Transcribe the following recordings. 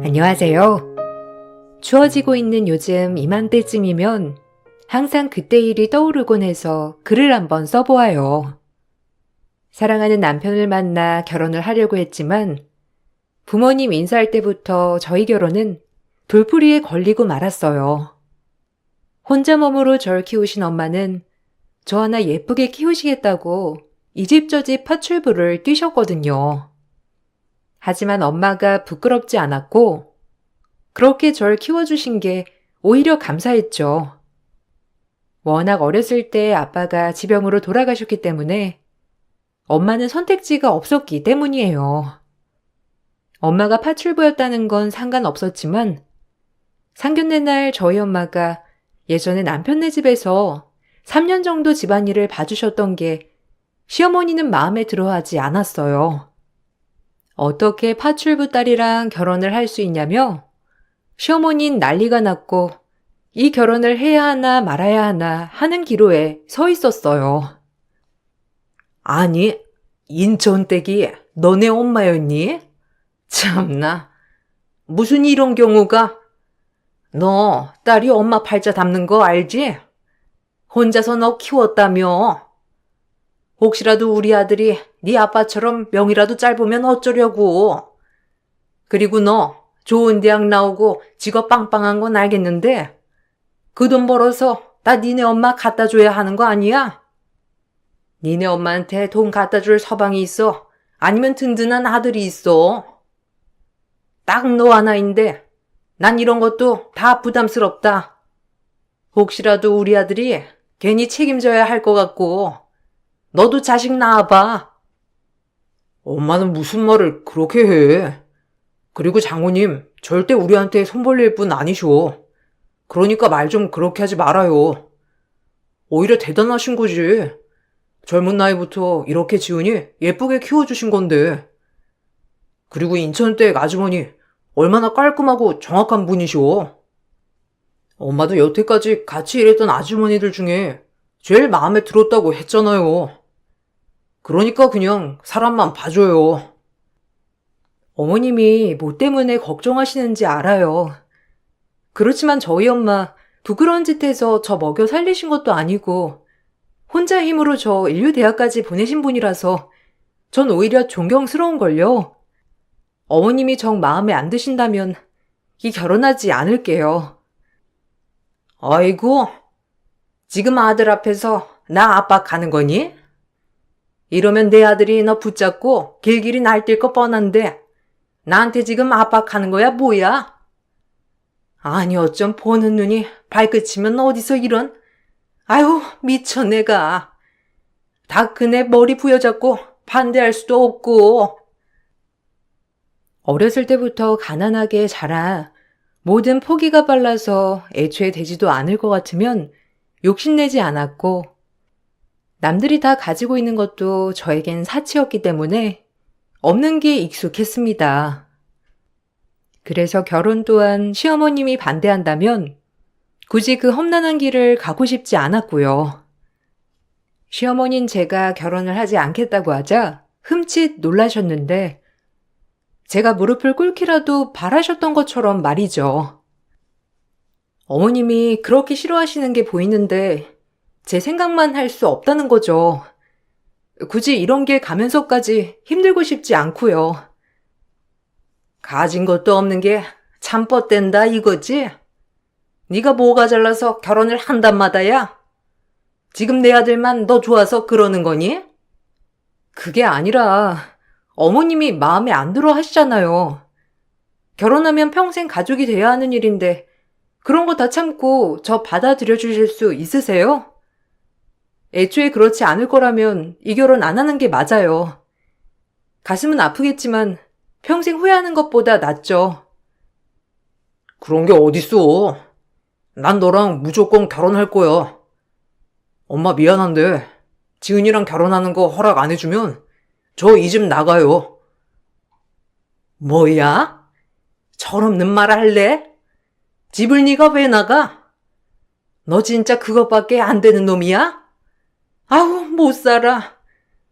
안녕하세요. 추워지고 있는 요즘 이맘때쯤이면 항상 그때 일이 떠오르곤 해서 글을 한번 써보아요. 사랑하는 남편을 만나 결혼을 하려고 했지만 부모님 인사할 때부터 저희 결혼은 돌풀이에 걸리고 말았어요. 혼자 몸으로 절 키우신 엄마는 저 하나 예쁘게 키우시겠다고 이 집 저 집 파출부를 뛰셨거든요. 하지만 엄마가 부끄럽지 않았고 그렇게 절 키워주신 게 오히려 감사했죠. 워낙 어렸을 때 아빠가 지병으로 돌아가셨기 때문에 엄마는 선택지가 없었기 때문이에요. 엄마가 파출부였다는 건 상관없었지만 상견례 날 저희 엄마가 예전에 남편네 집에서 3년 정도 집안일을 봐주셨던 게 시어머니는 마음에 들어하지 않았어요. 어떻게 파출부 딸이랑 결혼을 할 수 있냐며 시어머니는 난리가 났고 이 결혼을 해야 하나 말아야 하나 하는 기로에 서 있었어요. 아니, 인천댁이 너네 엄마였니? 참나, 무슨 이런 경우가? 너 딸이 엄마 팔자 담는 거 알지? 혼자서 너 키웠다며? 혹시라도 우리 아들이 네 아빠처럼 명이라도 짧으면 어쩌려고? 그리고 너 좋은 대학 나오고 직업 빵빵한 건 알겠는데 그 돈 벌어서 다 니네 엄마 갖다 줘야 하는 거 아니야? 니네 엄마한테 돈 갖다 줄 서방이 있어? 아니면 든든한 아들이 있어? 딱 너 하나인데 난 이런 것도 다 부담스럽다. 혹시라도 우리 아들이 괜히 책임져야 할 것 같고 너도 자식 낳아봐. 엄마는 무슨 말을 그렇게 해? 그리고 장모님, 절대 우리한테 손 벌릴 분 아니셔. 그러니까 말 좀 그렇게 하지 말아요. 오히려 대단하신 거지. 젊은 나이부터 이렇게 지훈이 예쁘게 키워주신 건데. 그리고 인천댁 아주머니 얼마나 깔끔하고 정확한 분이셔. 엄마도 여태까지 같이 일했던 아주머니들 중에 제일 마음에 들었다고 했잖아요. 그러니까 그냥 사람만 봐줘요. 어머님이 뭐 때문에 걱정하시는지 알아요. 그렇지만 저희 엄마 부끄러운 짓 해서 저 먹여 살리신 것도 아니고 혼자 힘으로 저 인류대학까지 보내신 분이라서 전 오히려 존경스러운걸요. 어머님이 정 마음에 안 드신다면 이 결혼하지 않을게요. 아이고, 지금 아들 앞에서 나 압박하는 거니? 이러면 내 아들이 너 붙잡고 길길이 날뛸 거 뻔한데 나한테 지금 압박하는 거야 뭐야? 아니 어쩜 보는 눈이 발끝이면 어디서 이런? 아유 미쳐 내가. 다 그네 머리 부여잡고 반대할 수도 없고. 어렸을 때부터 가난하게 자라 모든 포기가 빨라서 애초에 되지도 않을 것 같으면 욕심내지 않았고 남들이 다 가지고 있는 것도 저에겐 사치였기 때문에 없는 게 익숙했습니다. 그래서 결혼 또한 시어머님이 반대한다면 굳이 그 험난한 길을 가고 싶지 않았고요. 시어머니는 제가 결혼을 하지 않겠다고 하자 흠칫 놀라셨는데 제가 무릎을 꿇기라도 바라셨던 것처럼 말이죠. 어머님이 그렇게 싫어하시는 게 보이는데 제 생각만 할 수 없다는 거죠. 굳이 이런 길 가면서까지 힘들고 싶지 않고요. 가진 것도 없는 게 참 뻗댄다 이거지? 네가 뭐가 잘나서 결혼을 한단 마다야? 지금 내 아들만 너 좋아서 그러는 거니? 그게 아니라 어머님이 마음에 안 들어 하시잖아요. 결혼하면 평생 가족이 돼야 하는 일인데 그런 거 다 참고 저 받아들여 주실 수 있으세요? 애초에 그렇지 않을 거라면 이 결혼 안 하는 게 맞아요. 가슴은 아프겠지만 평생 후회하는 것보다 낫죠. 그런 게 어딨어. 난 너랑 무조건 결혼할 거야. 엄마 미안한데 지은이랑 결혼하는 거 허락 안 해주면 저 이 집 나가요. 뭐야? 철없는 말 할래? 집을 네가 왜 나가? 너 진짜 그것밖에 안 되는 놈이야? 아우 못 살아.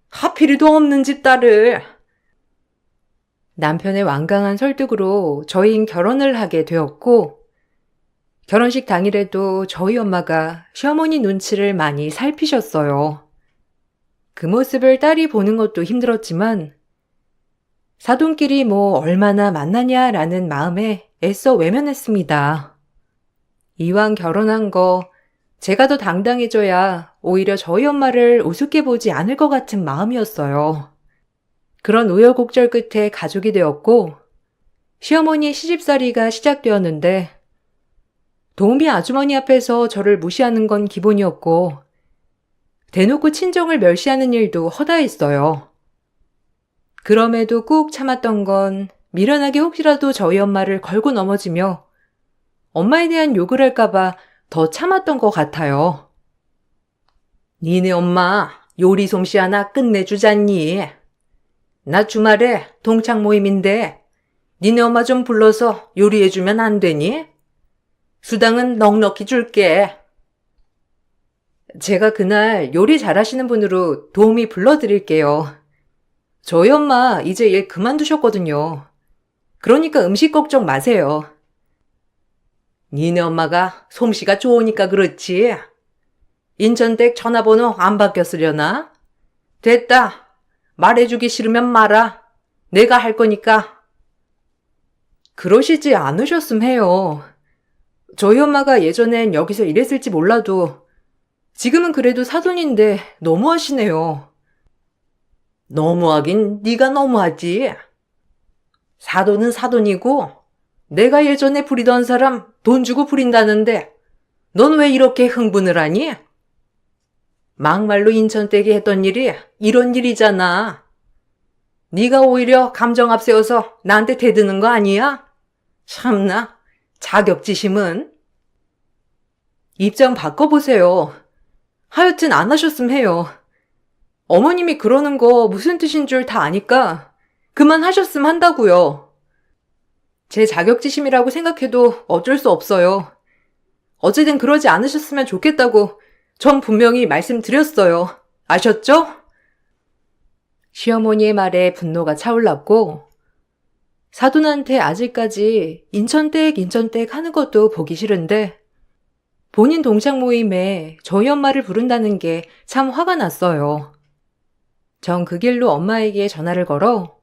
하필이도 없는 집 딸을. 남편의 완강한 설득으로 저희는 결혼을 하게 되었고, 결혼식 당일에도 저희 엄마가 시어머니 눈치를 많이 살피셨어요. 그 모습을 딸이 보는 것도 힘들었지만, 사돈끼리 뭐 얼마나 만나냐라는 마음에 애써 외면했습니다. 이왕 결혼한 거 제가 더 당당해져야 오히려 저희 엄마를 우습게 보지 않을 것 같은 마음이었어요. 그런 우여곡절 끝에 가족이 되었고 시어머니의 시집살이가 시작되었는데 도우미 아주머니 앞에서 저를 무시하는 건 기본이었고 대놓고 친정을 멸시하는 일도 허다했어요. 그럼에도 꾹 참았던 건 미련하게 혹시라도 저희 엄마를 걸고 넘어지며 엄마에 대한 욕을 할까봐 더 참았던 것 같아요. 니네 엄마 요리 솜씨 하나 끝내주잖니. 나 주말에 동창 모임인데 니네 엄마 좀 불러서 요리해주면 안 되니? 수당은 넉넉히 줄게. 제가 그날 요리 잘하시는 분으로 도우미 불러드릴게요. 저희 엄마 이제 일 그만두셨거든요. 그러니까 음식 걱정 마세요. 니네 엄마가 솜씨가 좋으니까 그렇지. 인천댁 전화번호 안 바뀌었으려나? 됐다. 말해주기 싫으면 말아. 내가 할 거니까. 그러시지 않으셨음 해요. 저희 엄마가 예전엔 여기서 일했을지 몰라도 지금은 그래도 사돈인데 너무하시네요. 너무하긴 네가 너무하지. 사돈은 사돈이고 내가 예전에 부리던 사람 돈 주고 부린다는데 넌 왜 이렇게 흥분을 하니? 막말로 인천댁이 했던 일이 이런 일이잖아. 네가 오히려 감정 앞세워서 나한테 대드는 거 아니야? 참나, 자격지심은. 입장 바꿔보세요. 하여튼 안 하셨음 해요. 어머님이 그러는 거 무슨 뜻인 줄 다 아니까 그만하셨음 한다고요. 제 자격지심이라고 생각해도 어쩔 수 없어요. 어쨌든 그러지 않으셨으면 좋겠다고 전 분명히 말씀드렸어요. 아셨죠? 시어머니의 말에 분노가 차올랐고 사돈한테 아직까지 인천댁 하는 것도 보기 싫은데 본인 동창 모임에 저희 엄마를 부른다는 게 참 화가 났어요. 전 그 길로 엄마에게 전화를 걸어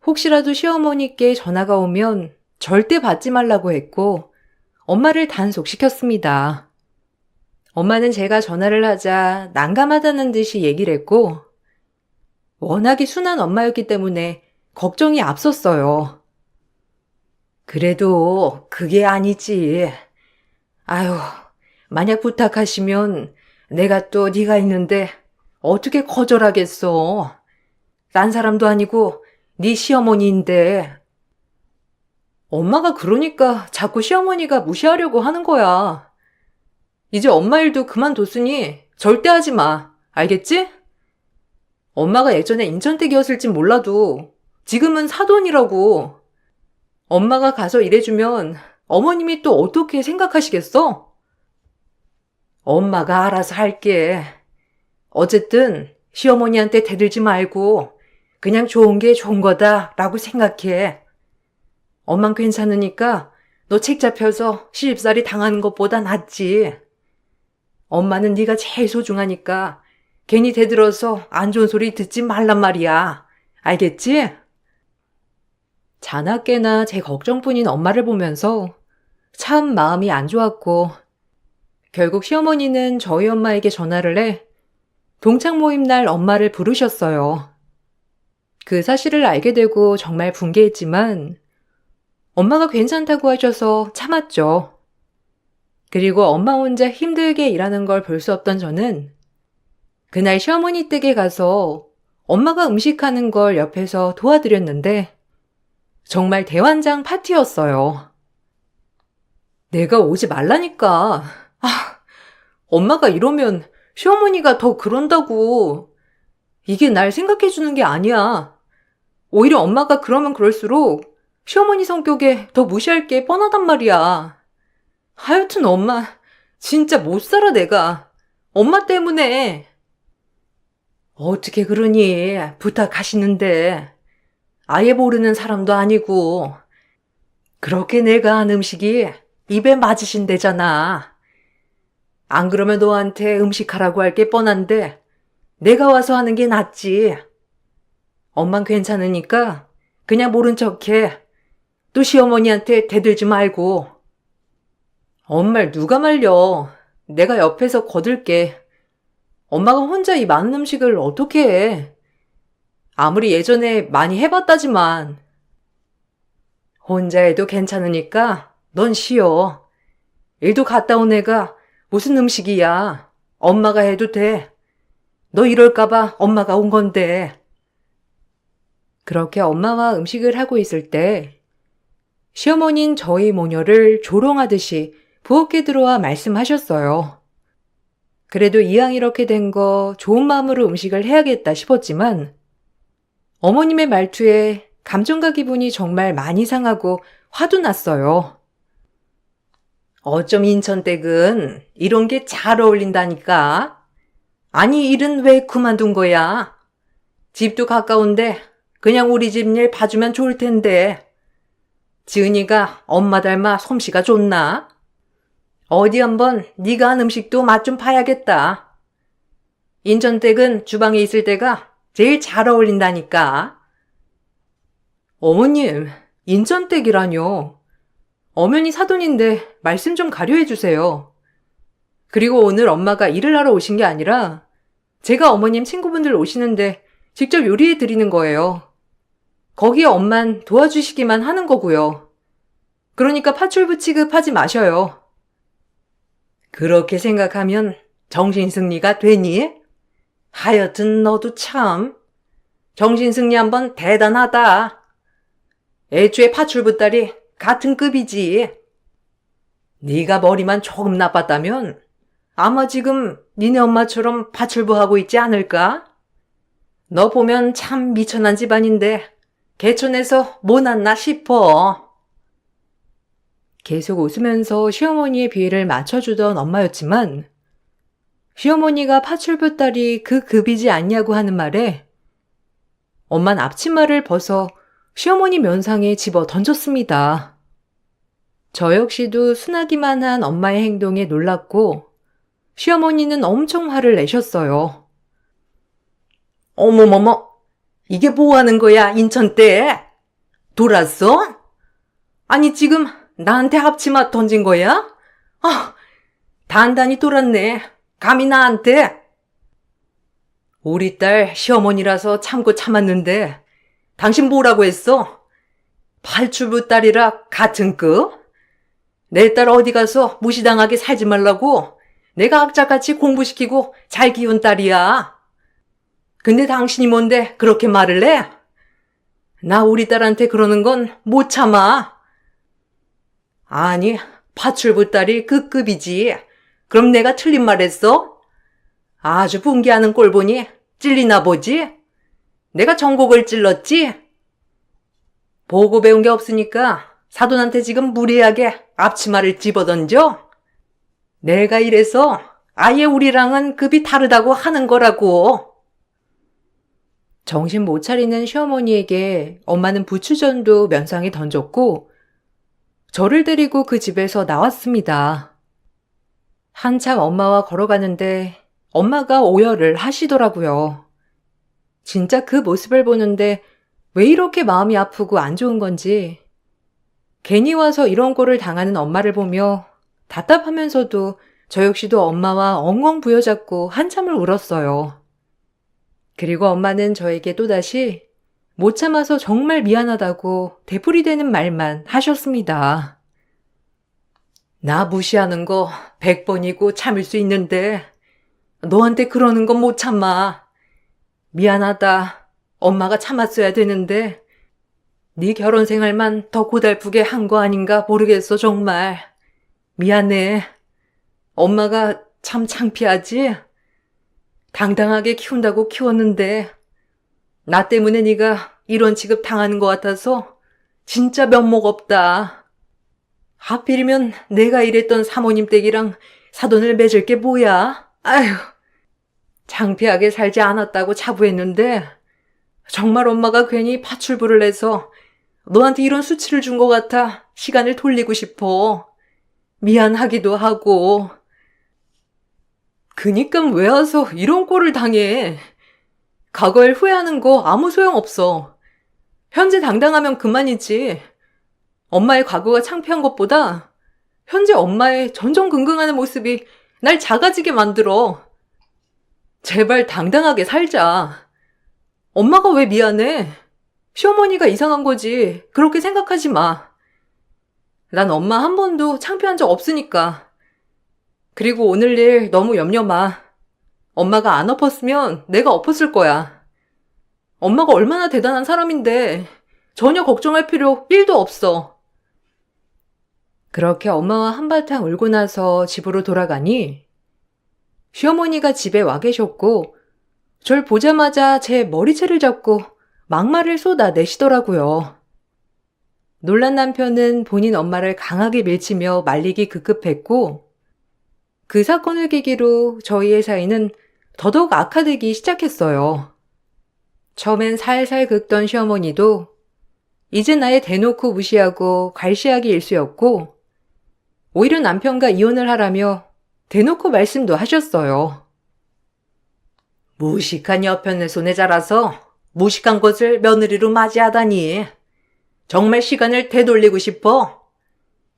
혹시라도 시어머니께 전화가 오면 절대 받지 말라고 했고 엄마를 단속시켰습니다. 엄마는 제가 전화를 하자 난감하다는 듯이 얘기를 했고 워낙에 순한 엄마였기 때문에 걱정이 앞섰어요. 그래도 그게 아니지. 아유, 만약 부탁하시면 내가 또 네가 있는데 어떻게 거절하겠어. 딴 사람도 아니고 네 시어머니인데. 엄마가 그러니까 자꾸 시어머니가 무시하려고 하는 거야. 이제 엄마 일도 그만뒀으니 절대 하지 마. 알겠지? 엄마가 예전에 인천댁이었을진 몰라도 지금은 사돈이라고. 엄마가 가서 일해주면 어머님이 또 어떻게 생각하시겠어? 엄마가 알아서 할게. 어쨌든 시어머니한테 대들지 말고 그냥 좋은 게 좋은 거다라고 생각해. 엄만 괜찮으니까 너 책 잡혀서 시집살이 당하는 것보다 낫지. 엄마는 네가 제일 소중하니까 괜히 대들어서 안 좋은 소리 듣지 말란 말이야. 알겠지? 자나깨나 제 걱정뿐인 엄마를 보면서 참 마음이 안 좋았고 결국 시어머니는 저희 엄마에게 전화를 해 동창 모임 날 엄마를 부르셨어요. 그 사실을 알게 되고 정말 분개했지만 엄마가 괜찮다고 하셔서 참았죠. 그리고 엄마 혼자 힘들게 일하는 걸 볼 수 없던 저는 그날 시어머니 댁에 가서 엄마가 음식하는 걸 옆에서 도와드렸는데 정말 대환장 파티였어요. 내가 오지 말라니까. 엄마가 이러면 시어머니가 더 그런다고. 이게 날 생각해주는 게 아니야. 오히려 엄마가 그러면 그럴수록 시어머니 성격에 더 무시할 게 뻔하단 말이야. 하여튼 엄마 진짜 못 살아 내가. 엄마 때문에. 어떻게 그러니 부탁하시는데. 아예 모르는 사람도 아니고. 그렇게 내가 한 음식이 입에 맞으신대잖아. 안 그러면 너한테 음식하라고 할 게 뻔한데 내가 와서 하는 게 낫지. 엄만 괜찮으니까 그냥 모른 척해. 또 시어머니한테 대들지 말고. 엄마를 누가 말려. 내가 옆에서 거들게. 엄마가 혼자 이 많은 음식을 어떻게 해. 아무리 예전에 많이 해봤다지만. 혼자 해도 괜찮으니까 넌 쉬어. 일도 갔다 온 애가 무슨 음식이야. 엄마가 해도 돼. 너 이럴까봐 엄마가 온 건데. 그렇게 엄마와 음식을 하고 있을 때 시어머니는 저희 모녀를 조롱하듯이 부엌에 들어와 말씀하셨어요. 그래도 이왕 이렇게 된 거 좋은 마음으로 음식을 해야겠다 싶었지만 어머님의 말투에 감정과 기분이 정말 많이 상하고 화도 났어요. 어쩜 인천댁은 이런 게 잘 어울린다니까. 아니 일은 왜 그만둔 거야? 집도 가까운데 그냥 우리 집 일 봐주면 좋을 텐데. 지은이가 엄마 닮아 솜씨가 좋나? 어디 한번 네가 한 음식도 맛 좀 봐야겠다. 인천댁은 주방에 있을 때가 제일 잘 어울린다니까. 어머님, 인천댁이라뇨. 엄연히 사돈인데 말씀 좀 가려해 주세요. 그리고 오늘 엄마가 일을 하러 오신 게 아니라 제가 어머님 친구분들 오시는데 직접 요리해 드리는 거예요. 거기에 엄만 도와주시기만 하는 거고요. 그러니까 파출부 취급하지 마셔요. 그렇게 생각하면 정신승리가 되니? 하여튼 너도 참 정신승리 한번 대단하다. 애초에 파출부 딸이 같은 급이지. 네가 머리만 조금 나빴다면 아마 지금 니네 엄마처럼 파출부 하고 있지 않을까? 너 보면 참 미천한 집안인데 개천에서 뭐 났나 싶어. 계속 웃으면서 시어머니의 비위를 맞춰주던 엄마였지만 시어머니가 파출부 딸이 그 급이지 않냐고 하는 말에 엄만 앞치마를 벗어 시어머니 면상에 집어 던졌습니다. 저 역시도 순하기만 한 엄마의 행동에 놀랐고 시어머니는 엄청 화를 내셨어요. 어머머머, 이게 뭐 하는 거야, 인천댁? 돌았어? 아니 지금 나한테 앞치마 던진 거야? 아, 단단히 돌았네. 감히 나한테. 우리 딸 시어머니라서 참고 참았는데 당신 뭐라고 했어? 팔출부 딸이라 같은 급? 내 딸 어디 가서 무시당하게 살지 말라고 내가 악착같이 공부시키고 잘 키운 딸이야. 근데 당신이 뭔데 그렇게 말을 해? 나 우리 딸한테 그러는 건 못 참아. 아니, 파출부 딸이 그 급이지. 그럼 내가 틀린 말 했어? 아주 분개하는 꼴 보니 찔리나 보지? 내가 전곡을 찔렀지? 보고 배운 게 없으니까 사돈한테 지금 무리하게 앞치마를 집어던져? 내가 이래서 아예 우리랑은 급이 다르다고 하는 거라고. 정신 못 차리는 시어머니에게 엄마는 부추전도 면상에 던졌고 저를 데리고 그 집에서 나왔습니다. 한참 엄마와 걸어가는데 엄마가 오열을 하시더라고요. 진짜 그 모습을 보는데 왜 이렇게 마음이 아프고 안 좋은 건지 괜히 와서 이런 꼴을 당하는 엄마를 보며 답답하면서도 저 역시도 엄마와 엉엉 부여잡고 한참을 울었어요. 그리고 엄마는 저에게 또다시 못 참아서 정말 미안하다고 되풀이되는 말만 하셨습니다. 나 무시하는 거 100번이고 참을 수 있는데 너한테 그러는 건 못 참아. 미안하다. 엄마가 참았어야 되는데 네 결혼 생활만 더 고달프게 한 거 아닌가 모르겠어 정말. 미안해. 엄마가 참 창피하지? 당당하게 키운다고 키웠는데 나 때문에 네가 이런 취급 당하는 것 같아서 진짜 면목 없다. 하필이면 내가 일했던 사모님 댁이랑 사돈을 맺을 게 뭐야? 아휴, 창피하게 살지 않았다고 자부했는데 정말 엄마가 괜히 파출부를 내서 너한테 이런 수치를 준 것 같아 시간을 돌리고 싶어. 미안하기도 하고. 그니까 왜 와서 이런 꼴을 당해. 과거를 후회하는 거 아무 소용없어. 현재 당당하면 그만이지. 엄마의 과거가 창피한 것보다 현재 엄마의 전전긍긍하는 모습이 날 작아지게 만들어. 제발 당당하게 살자. 엄마가 왜 미안해? 시어머니가 이상한 거지. 그렇게 생각하지 마. 난 엄마 한 번도 창피한 적 없으니까. 그리고 오늘 일 너무 염려 마. 엄마가 안 엎었으면 내가 엎었을 거야. 엄마가 얼마나 대단한 사람인데 전혀 걱정할 필요 1도 없어. 그렇게 엄마와 한바탕 울고 나서 집으로 돌아가니 시어머니가 집에 와 계셨고 절 보자마자 제 머리채를 잡고 막말을 쏟아내시더라고요. 놀란 남편은 본인 엄마를 강하게 밀치며 말리기 급급했고 그 사건을 계기로 저희의 사이는 더더욱 악화되기 시작했어요. 처음엔 살살 긁던 시어머니도 이제 나의 대놓고 무시하고 갈시하기 일쑤였고 오히려 남편과 이혼을 하라며 대놓고 말씀도 하셨어요. 무식한 여편의 손에 자라서 무식한 것을 며느리로 맞이하다니. 정말 시간을 되돌리고 싶어?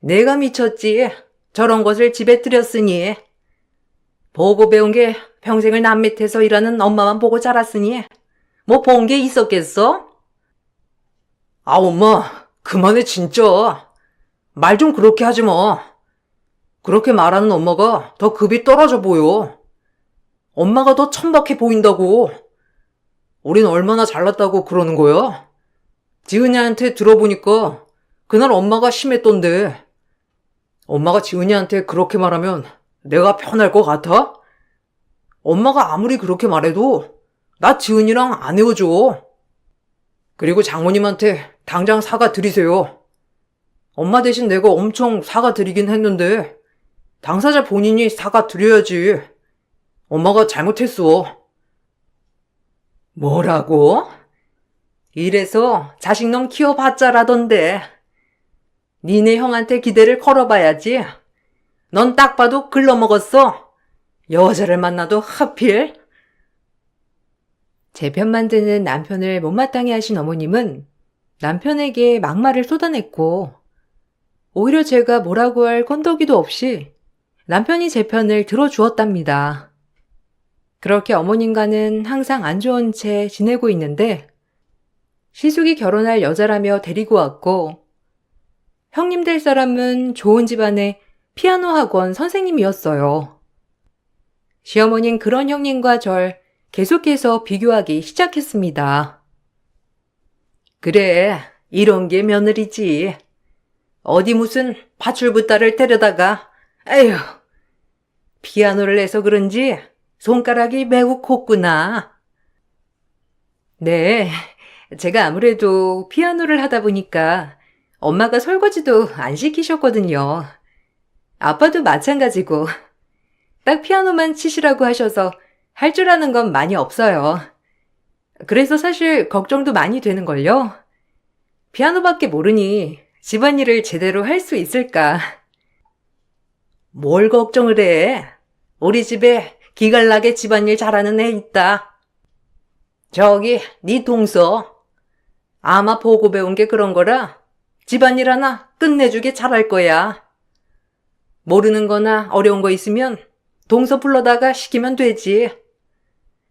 내가 미쳤지. 저런 것을 집에 들였으니. 보고 배운 게 평생을 남 밑에서 일하는 엄마만 보고 자랐으니 뭐 본 게 있었겠어? 아, 엄마, 그만해 진짜. 말 좀 그렇게 하지 마. 그렇게 말하는 엄마가 더 급이 떨어져 보여. 엄마가 더 천박해 보인다고. 우린 얼마나 잘났다고 그러는 거야? 지은이한테 들어보니까 그날 엄마가 심했던데. 엄마가 지은이한테 그렇게 말하면 내가 편할 것 같아? 엄마가 아무리 그렇게 말해도 나 지은이랑 안 헤어져. 그리고 장모님한테 당장 사과 드리세요. 엄마 대신 내가 엄청 사과 드리긴 했는데 당사자 본인이 사과 드려야지. 엄마가 잘못했어. 뭐라고? 이래서 자식놈 키워봤자라던데. 니네 형한테 기대를 걸어봐야지. 넌 딱 봐도 글러먹었어. 여자를 만나도 하필. 제 편만 드는 남편을 못마땅해 하신 어머님은 남편에게 막말을 쏟아냈고 오히려 제가 뭐라고 할 건더기도 없이 남편이 제 편을 들어주었답니다. 그렇게 어머님과는 항상 안 좋은 채 지내고 있는데 시숙이 결혼할 여자라며 데리고 왔고 형님 될 사람은 좋은 집안의 피아노 학원 선생님이었어요. 시어머니는 그런 형님과 절 계속해서 비교하기 시작했습니다. 그래, 이런 게 며느리지. 어디 무슨 파출부 딸을 데려다가 에휴, 피아노를 해서 그런지 손가락이 매우 곱구나. 네, 제가 아무래도 피아노를 하다 보니까 엄마가 설거지도 안 시키셨거든요. 아빠도 마찬가지고 딱 피아노만 치시라고 하셔서 할 줄 아는 건 많이 없어요. 그래서 사실 걱정도 많이 되는걸요. 피아노밖에 모르니 집안일을 제대로 할 수 있을까. 뭘 걱정을 해. 우리 집에 기갈나게 집안일 잘하는 애 있다. 저기 네 동서. 아마 보고 배운 게 그런 거라 집안일 하나 끝내주게 잘할 거야. 모르는 거나 어려운 거 있으면 동서 불러다가 시키면 되지.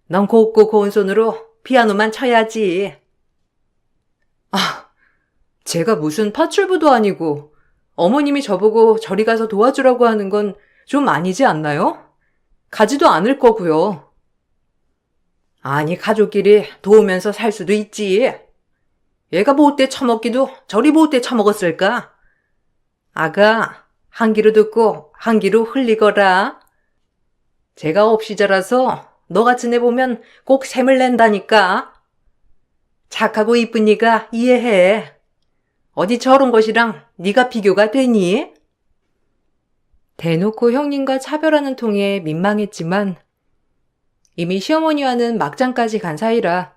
넌 곱고 고운 손으로 피아노만 쳐야지. 아, 제가 무슨 파출부도 아니고 어머님이 저보고 저리 가서 도와주라고 하는 건 좀 아니지 않나요? 가지도 않을 거고요. 아니, 가족끼리 도우면서 살 수도 있지. 얘가 못돼 처먹기도 저리 못돼 처먹었을까? 아가, 한 귀로 듣고 한 귀로 흘리거라. 제가 없이 자라서 너 같은 애 보면 꼭 샘을 낸다니까. 착하고 이쁜 니가 이해해. 어디 저런 것이랑 네가 비교가 되니? 대놓고 형님과 차별하는 통에 민망했지만 이미 시어머니와는 막장까지 간 사이라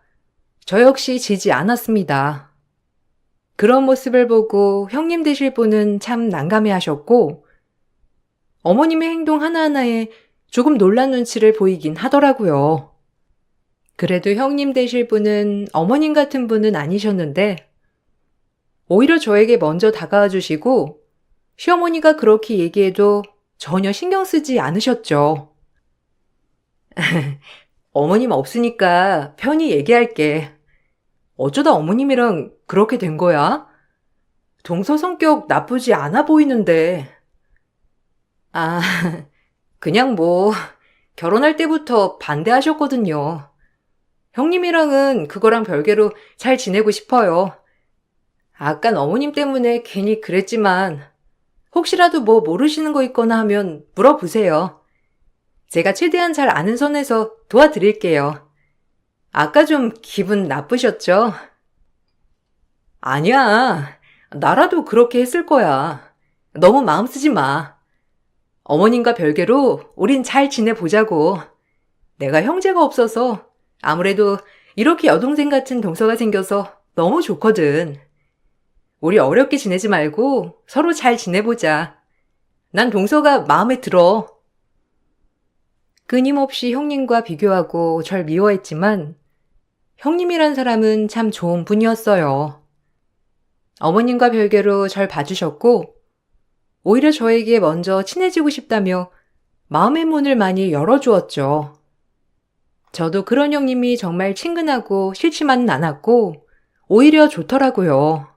저 역시 지지 않았습니다. 그런 모습을 보고 형님 되실 분은 참 난감해 하셨고, 어머님의 행동 하나하나에 조금 놀란 눈치를 보이긴 하더라고요. 그래도 형님 되실 분은 어머님 같은 분은 아니셨는데, 오히려 저에게 먼저 다가와 주시고, 시어머니가 그렇게 얘기해도 전혀 신경 쓰지 않으셨죠. 어머님 없으니까 편히 얘기할게. 어쩌다 어머님이랑 그렇게 된 거야? 동서 성격 나쁘지 않아 보이는데. 아, 그냥 뭐, 결혼할 때부터 반대하셨거든요. 형님이랑은 그거랑 별개로 잘 지내고 싶어요. 아깐 어머님 때문에 괜히 그랬지만, 혹시라도 뭐 모르시는 거 있거나 하면 물어보세요. 제가 최대한 잘 아는 선에서 도와드릴게요. 아까 좀 기분 나쁘셨죠? 아니야. 나라도 그렇게 했을 거야. 너무 마음 쓰지 마. 어머님과 별개로 우린 잘 지내보자고. 내가 형제가 없어서 아무래도 이렇게 여동생 같은 동서가 생겨서 너무 좋거든. 우리 어렵게 지내지 말고 서로 잘 지내보자. 난 동서가 마음에 들어. 끊임없이 형님과 비교하고 절 미워했지만 형님이란 사람은 참 좋은 분이었어요. 어머님과 별개로 절 봐주셨고 오히려 저에게 먼저 친해지고 싶다며 마음의 문을 많이 열어주었죠. 저도 그런 형님이 정말 친근하고 싫지만은 않았고 오히려 좋더라고요.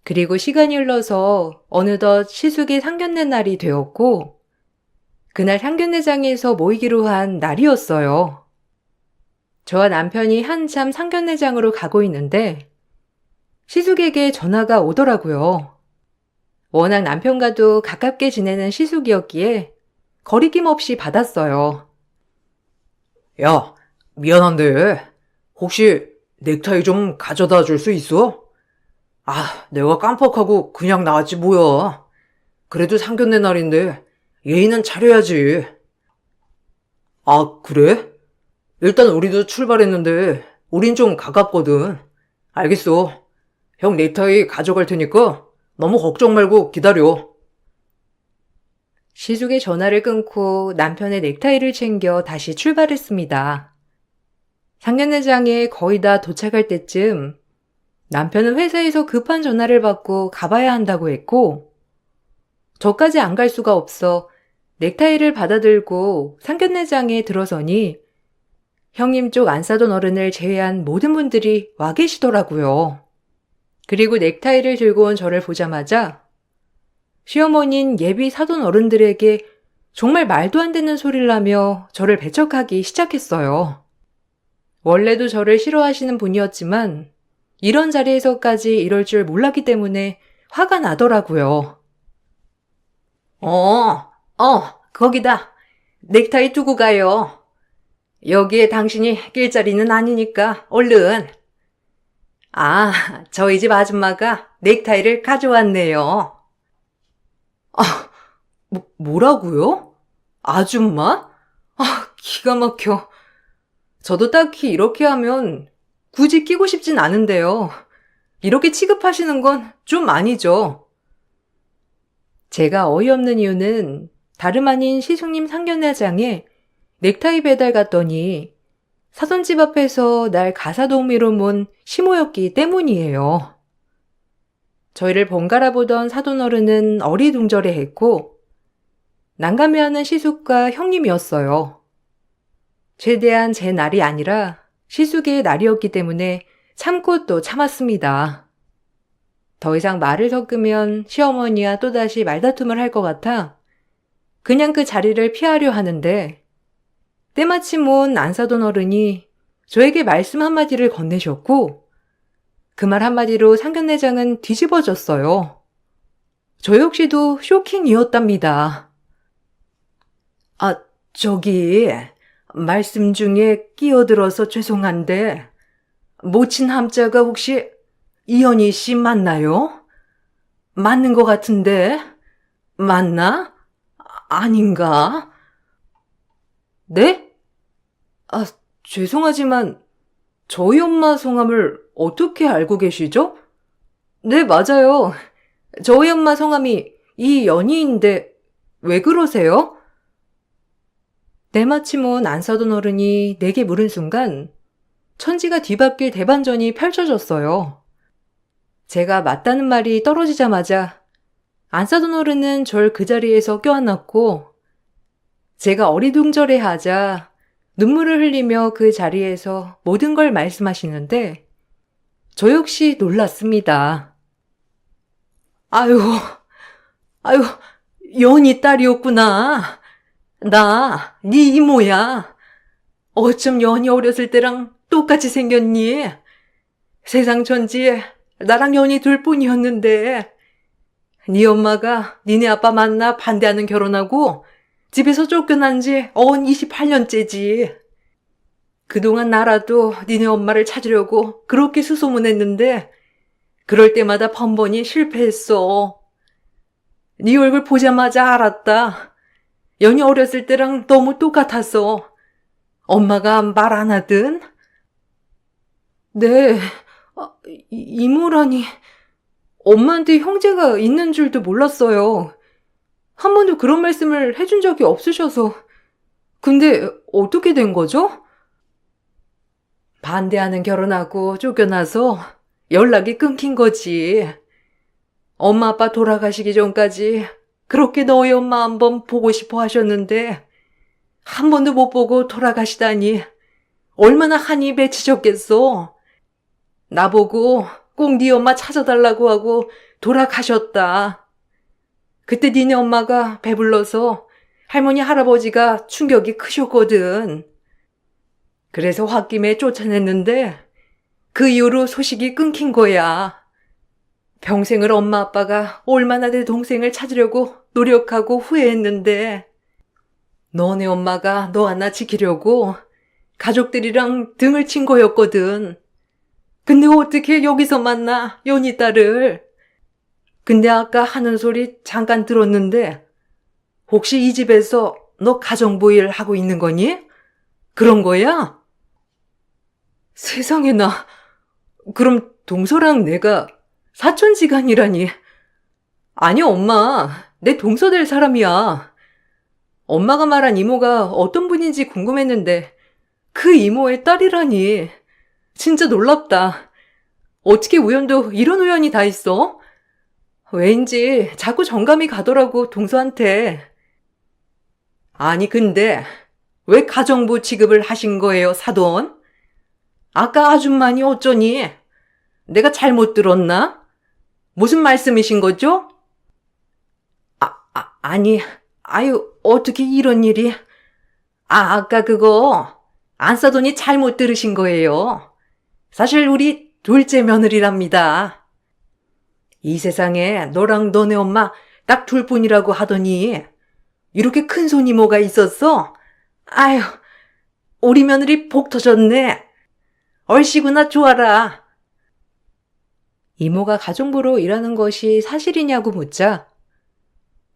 그리고 시간이 흘러서 어느덧 시숙의 상견례 날이 되었고 그날 상견례장에서 모이기로 한 날이었어요. 저와 남편이 한참 상견례장으로 가고 있는데 시숙에게 전화가 오더라고요. 워낙 남편과도 가깝게 지내는 시숙이었기에 거리낌 없이 받았어요. 야, 미안한데, 혹시 넥타이 좀 가져다 줄 수 있어? 아, 내가 깜빡하고 그냥 나왔지 뭐야. 그래도 상견례 날인데 예의는 차려야지. 아, 그래? 일단 우리도 출발했는데 우린 좀 가깝거든. 알겠어. 형 넥타이 가져갈 테니까 너무 걱정 말고 기다려. 시숙의 전화를 끊고 남편의 넥타이를 챙겨 다시 출발했습니다. 상견례장에 거의 다 도착할 때쯤 남편은 회사에서 급한 전화를 받고 가봐야 한다고 했고 저까지 안 갈 수가 없어 넥타이를 받아들고 상견례장에 들어서니 형님 쪽 안 싸던 어른을 제외한 모든 분들이 와 계시더라고요. 그리고 넥타이를 들고 온 저를 보자마자 시어머니는 예비 사돈 어른들에게 정말 말도 안 되는 소리를 하며 저를 배척하기 시작했어요. 원래도 저를 싫어하시는 분이었지만 이런 자리에서까지 이럴 줄 몰랐기 때문에 화가 나더라고요. 거기다. 넥타이 두고 가요. 여기에 당신이 낄 자리는 아니니까 얼른. 아, 저희 집 아줌마가 넥타이를 가져왔네요. 뭐라고요? 아줌마? 기가 막혀. 저도 딱히 이렇게 하면 굳이 끼고 싶진 않은데요. 이렇게 취급하시는 건 좀 아니죠. 제가 어이없는 이유는 다름 아닌 시숙님 상견례장에 넥타이 배달 갔더니 사돈집 앞에서 날 가사동미로 몬 시모였기 때문이에요. 저희를 번갈아 보던 사돈 어른은 어리둥절해했고 난감해하는 시숙과 형님이었어요. 최대한 제 날이 아니라 시숙의 날이었기 때문에 참고 또 참았습니다. 더 이상 말을 섞으면 시어머니와 또다시 말다툼을 할 것 같아 그냥 그 자리를 피하려 하는데 때마침 온 안사돈 어른이 저에게 말씀 한마디를 건네셨고 그 말 한마디로 상견례장은 뒤집어졌어요. 저 역시도 쇼킹이었답니다. 저기 말씀 중에 끼어들어서 죄송한데 모친 함자가 혹시 이현희 씨 맞나요? 맞는 것 같은데 맞나? 아닌가? 네? 죄송하지만 저희 엄마 성함을 어떻게 알고 계시죠? 네, 맞아요. 저희 엄마 성함이 이연희인데 왜 그러세요? 때마침 온 안사돈 어른이 내게 물은 순간 천지가 뒤바뀔 대반전이 펼쳐졌어요. 제가 맞다는 말이 떨어지자마자 안사돈 어른은 절 그 자리에서 껴안았고 제가 어리둥절해하자 눈물을 흘리며 그 자리에서 모든 걸 말씀하시는데 저 역시 놀랐습니다. 아유, 아유, 연희 딸이었구나. 나, 네 이모야. 어쩜 연희 어렸을 때랑 똑같이 생겼니? 세상 천지에 나랑 연희 둘뿐이었는데 네 엄마가 니네 아빠 만나 반대하는 결혼하고 집에서 쫓겨난 지 어언 28년째지. 그동안 나라도 니네 엄마를 찾으려고 그렇게 수소문했는데 그럴 때마다 번번이 실패했어. 네 얼굴 보자마자 알았다. 연희 어렸을 때랑 너무 똑같았어. 엄마가 말 안 하든? 네, 이모라니. 엄마한테 형제가 있는 줄도 몰랐어요. 한 번도 그런 말씀을 해준 적이 없으셔서. 근데 어떻게 된 거죠? 반대하는 결혼하고 쫓겨나서 연락이 끊긴 거지. 엄마 아빠 돌아가시기 전까지 그렇게 너희 엄마 한번 보고 싶어 하셨는데 한 번도 못 보고 돌아가시다니 얼마나 한이 맺히셨겠어. 나보고 꼭 네 엄마 찾아달라고 하고 돌아가셨다. 그때 니네 엄마가 배불러서 할머니 할아버지가 충격이 크셨거든. 그래서 홧김에 쫓아냈는데 그 이후로 소식이 끊긴 거야. 평생을 엄마 아빠가 얼마나 내 동생을 찾으려고 노력하고 후회했는데 너네 엄마가 너 하나 지키려고 가족들이랑 등을 친 거였거든. 근데 어떻게 여기서 만나, 연희 딸을. 근데 아까 하는 소리 잠깐 들었는데 혹시 이 집에서 너 가정부 일 하고 있는 거니? 그런 거야? 세상에나. 그럼 동서랑 내가 사촌지간이라니. 아니, 엄마. 내 동서 될 사람이야. 엄마가 말한 이모가 어떤 분인지 궁금했는데 그 이모의 딸이라니. 진짜 놀랍다. 어떻게 우연도 이런 우연이 다 있어? 왠지 자꾸 정감이 가더라고, 동서한테. 아니, 근데 왜 가정부 취급을 하신 거예요, 사돈? 아까 아줌마니 어쩌니? 내가 잘못 들었나? 무슨 말씀이신 거죠? 아니, 아유, 어떻게 이런 일이. 아까 그거 안사돈이 잘못 들으신 거예요. 사실 우리 둘째 며느리랍니다. 이 세상에 너랑 너네 엄마 딱 둘뿐이라고 하더니 이렇게 큰 손이모가 있었어? 아유, 우리 며느리 복 터졌네. 얼씨구나 좋아라. 이모가 가정부로 일하는 것이 사실이냐고 묻자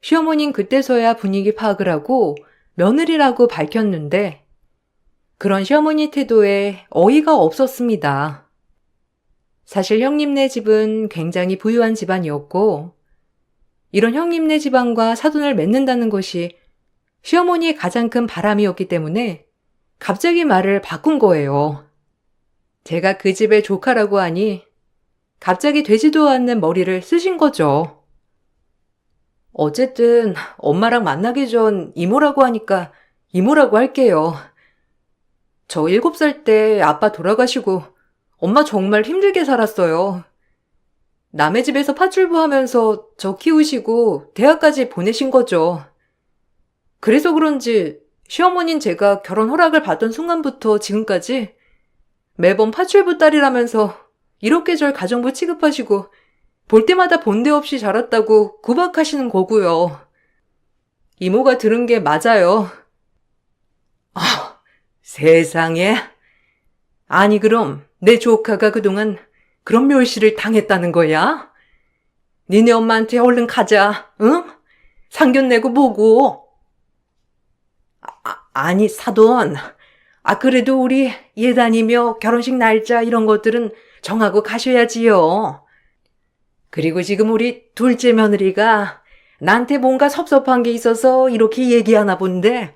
시어머니는 그때서야 분위기 파악을 하고 며느리라고 밝혔는데 그런 시어머니 태도에 어이가 없었습니다. 사실 형님네 집은 굉장히 부유한 집안이었고 이런 형님네 집안과 사돈을 맺는다는 것이 시어머니의 가장 큰 바람이었기 때문에 갑자기 말을 바꾼 거예요. 제가 그 집의 조카라고 하니 갑자기 되지도 않는 머리를 쓰신 거죠. 어쨌든 엄마랑 만나기 전 이모라고 하니까 이모라고 할게요. 저 7살 때 아빠 돌아가시고 엄마 정말 힘들게 살았어요. 남의 집에서 파출부 하면서 저 키우시고 대학까지 보내신 거죠. 그래서 그런지 시어머니는 제가 결혼 허락을 받던 순간부터 지금까지 매번 파출부 딸이라면서 이렇게 절 가정부 취급하시고 볼 때마다 본데 없이 자랐다고 구박하시는 거고요. 이모가 들은 게 맞아요. 세상에. 아니 그럼 내 조카가 그동안 그런 멸시를 당했다는 거야? 니네 엄마한테 얼른 가자, 응? 상견 내고 뭐고? 아니 사돈, 그래도 우리 예단이며 결혼식 날짜 이런 것들은 정하고 가셔야지요. 그리고 지금 우리 둘째 며느리가 나한테 뭔가 섭섭한 게 있어서 이렇게 얘기하나 본데,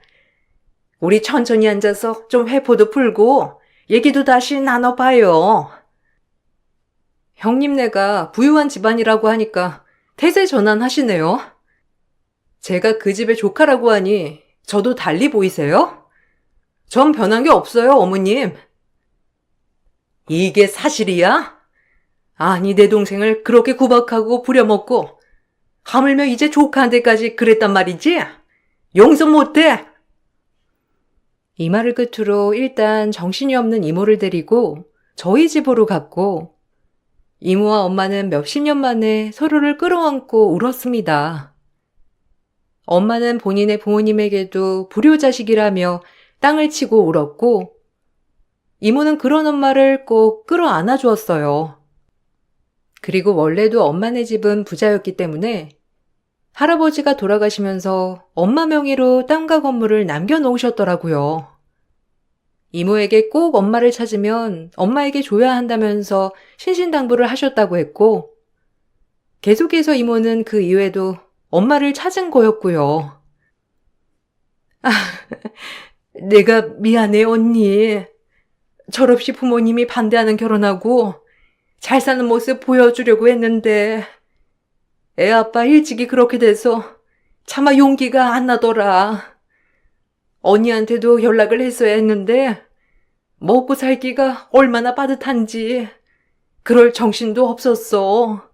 우리 천천히 앉아서 좀 회포도 풀고 얘기도 다시 나눠봐요. 형님네가 부유한 집안이라고 하니까 태세 전환하시네요. 제가 그 집의 조카라고 하니 저도 달리 보이세요? 전 변한 게 없어요, 어머님. 이게 사실이야? 아니, 내 동생을 그렇게 구박하고 부려먹고 하물며 이제 조카한테까지 그랬단 말이지? 용서 못해! 이 말을 끝으로 일단 정신이 없는 이모를 데리고 저희 집으로 갔고, 이모와 엄마는 몇십 년 만에 서로를 끌어안고 울었습니다. 엄마는 본인의 부모님에게도 불효자식이라며 땅을 치고 울었고, 이모는 그런 엄마를 꼭 끌어안아 주었어요. 그리고 원래도 엄마네 집은 부자였기 때문에 할아버지가 돌아가시면서 엄마 명의로 땅과 건물을 남겨놓으셨더라고요. 이모에게 꼭 엄마를 찾으면 엄마에게 줘야 한다면서 신신당부를 하셨다고 했고, 계속해서 이모는 그 이후에도 엄마를 찾은 거였고요. 내가 미안해, 언니. 철없이 부모님이 반대하는 결혼하고 잘 사는 모습 보여주려고 했는데 애 아빠 일찍이 그렇게 돼서 차마 용기가 안 나더라. 언니한테도 연락을 했어야 했는데 먹고 살기가 얼마나 빠듯한지 그럴 정신도 없었어.